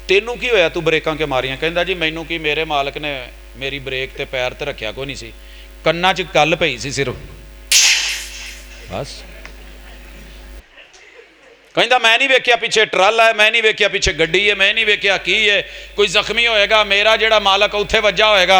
ਤੈਨੂੰ ਕੀ ਹੋਇਆ ਤੂੰ ਬ੍ਰੇਕਾਂ ਕਿਉਂ ਮਾਰੀਆਂ? ਕਹਿੰਦਾ ਜੀ ਮੈਨੂੰ ਕੀ, ਮੇਰੇ ਮਾਲਕ ਨੇ ਮੇਰੀ ਬ੍ਰੇਕ ਤੇ ਪੈਰ ਤੇ ਰੱਖਿਆ ਕੋਈ ਨਹੀਂ ਸੀ, ਕੰਨਾਂ 'ਚ ਗੱਲ ਪਈ ਸੀ ਸਿਰਫ ਬਸ। ਕਹਿੰਦਾ ਮੈਂ ਨਹੀਂ ਵੇਖਿਆ ਪਿੱਛੇ ਟਰਾਲਾ ਹੈ, ਮੈਂ ਨਹੀਂ ਵੇਖਿਆ ਪਿੱਛੇ ਗੱਡੀ ਹੈ, ਮੈਂ ਨਹੀਂ ਵੇਖਿਆ ਕੀ ਹੈ, ਕੋਈ ਜ਼ਖਮੀ ਹੋਏਗਾ, ਮੇਰਾ ਜਿਹੜਾ ਮਾਲਕ ਉੱਥੇ ਵੱਜਾ ਹੋਏਗਾ,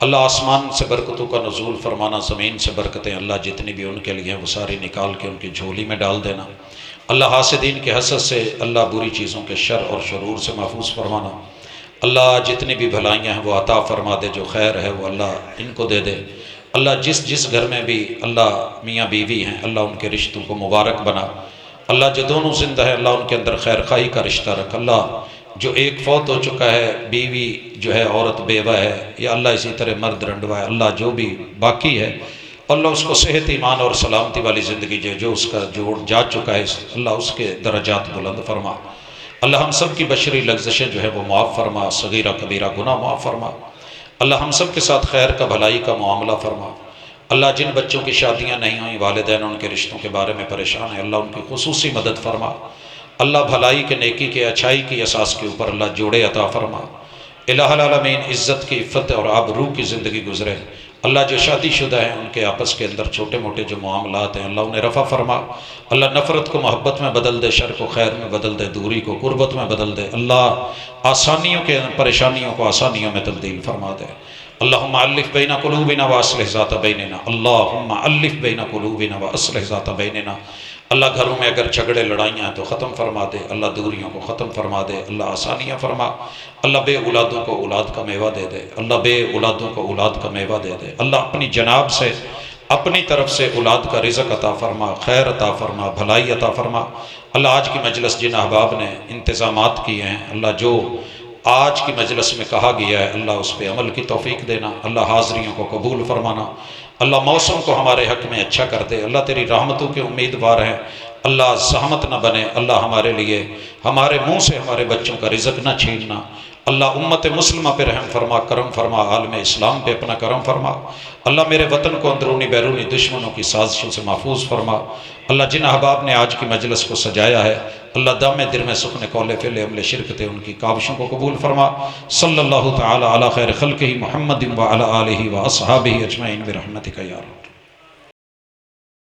اللہ آسمان سے برکتوں کا نزول فرمانا، زمین سے برکتیں اللہ جتنی بھی ان کے لیے ہیں وہ ساری نکال کے ان کی جھولی میں ڈال دینا۔ اللہ حاسدین کے حسد سے، اللہ بری چیزوں کے شر اور شرور سے محفوظ فرمانا۔ اللہ جتنی بھی بھلائیاں ہیں وہ عطا فرما دے، جو خیر ہے وہ اللہ ان کو دے دے۔ اللہ جس گھر میں بھی اللہ میاں بیوی ہیں، اللہ ان کے رشتوں کو مبارک بنا۔ اللہ جو دونوں زندہ ہے، اللہ ان کے اندر خیر خواہی کا رشتہ رکھ۔ اللہ جو ایک فوت ہو چکا ہے، بیوی جو ہے عورت بیوہ ہے، یا اللہ اسی طرح مرد رنڈوا ہے، اللہ جو بھی باقی ہے اللہ اس کو صحت، ایمان اور سلامتی والی زندگی دے۔ جو اس کا جوڑ جا چکا ہے اللہ اس کے درجات بلند فرما۔ اللہ ہم سب کی بشری لغزشیں جو ہے وہ معاف فرما، صغیرہ کبیرہ گناہ معاف فرما۔ اللہ ہم سب کے ساتھ خیر کا، بھلائی کا معاملہ فرما۔ اللہ جن بچوں کی شادیاں نہیں ہوئیں، والدین ان کے رشتوں کے بارے میں پریشان ہیں، اللہ ان کی خصوصی مدد فرما۔ اللہ بھلائی کے، نیکی کے، اچھائی کی اساس کے اوپر اللہ جوڑے عطا فرما۔ الہ العالمین عزت کی، عفت اور آبرو کی زندگی گزرے۔ اللہ جو شادی شدہ ہیں ان کے آپس کے اندر چھوٹے موٹے جو معاملات ہیں اللہ انہیں رفع فرما۔ اللہ نفرت کو محبت میں بدل دے، شر کو خیر میں بدل دے، دوری کو قربت میں بدل دے۔ اللہ آسانیوں کے، پریشانیوں کو آسانیوں میں تبدیل فرما دے۔ اللہم الف بین قلوبنا واصلح ذات بیننا، اللہم الف بین قلوبنا واصلح ذات بیننا۔ اللہ گھروں میں اگر جھگڑے لڑائیاں ہیں تو ختم فرما دے، اللہ دوریوں کو ختم فرما دے، اللہ آسانیاں فرما۔ اللہ بے اولادوں کو اولاد کا میوہ دے دے، اللہ بے اولادوں کو اولاد کا میوہ دے دے۔ اللہ اپنی جناب سے، اپنی طرف سے اولاد کا رزق عطا فرما، خیر عطا فرما، بھلائی عطا فرما۔ اللہ آج کی مجلس جن احباب نے انتظامات کیے ہیں، اللہ جو آج کی مجلس میں کہا گیا ہے اللہ اس پہ عمل کی توفیق دینا، اللہ حاضریوں کو قبول فرمانا۔ اللہ موسم کو ہمارے حق میں اچھا کر دے، اللہ تیری رحمتوں کے امیدوار ہیں، اللہ زحمت نہ بنے، اللہ ہمارے لیے، ہمارے منہ سے ہمارے بچوں کا رزق نہ چھیننا۔ اللہ امت مسلمہ پہ رحم فرما، کرم فرما، عالم اسلام پہ اپنا کرم فرما۔ اللہ میرے وطن کو اندرونی بیرونی دشمنوں کی سازشوں سے محفوظ فرما۔ اللہ جن احباب نے آج کی مجلس کو سجایا ہے اللہ دم در میں سکن قول فعل عمل شرک تھے ان کی کاوشوں کو قبول فرما۔ صلی اللہ تعالی علی خیر خلقہ محمد وعلی آلہ واصحابہ اجمعین برحمتک یا رب۔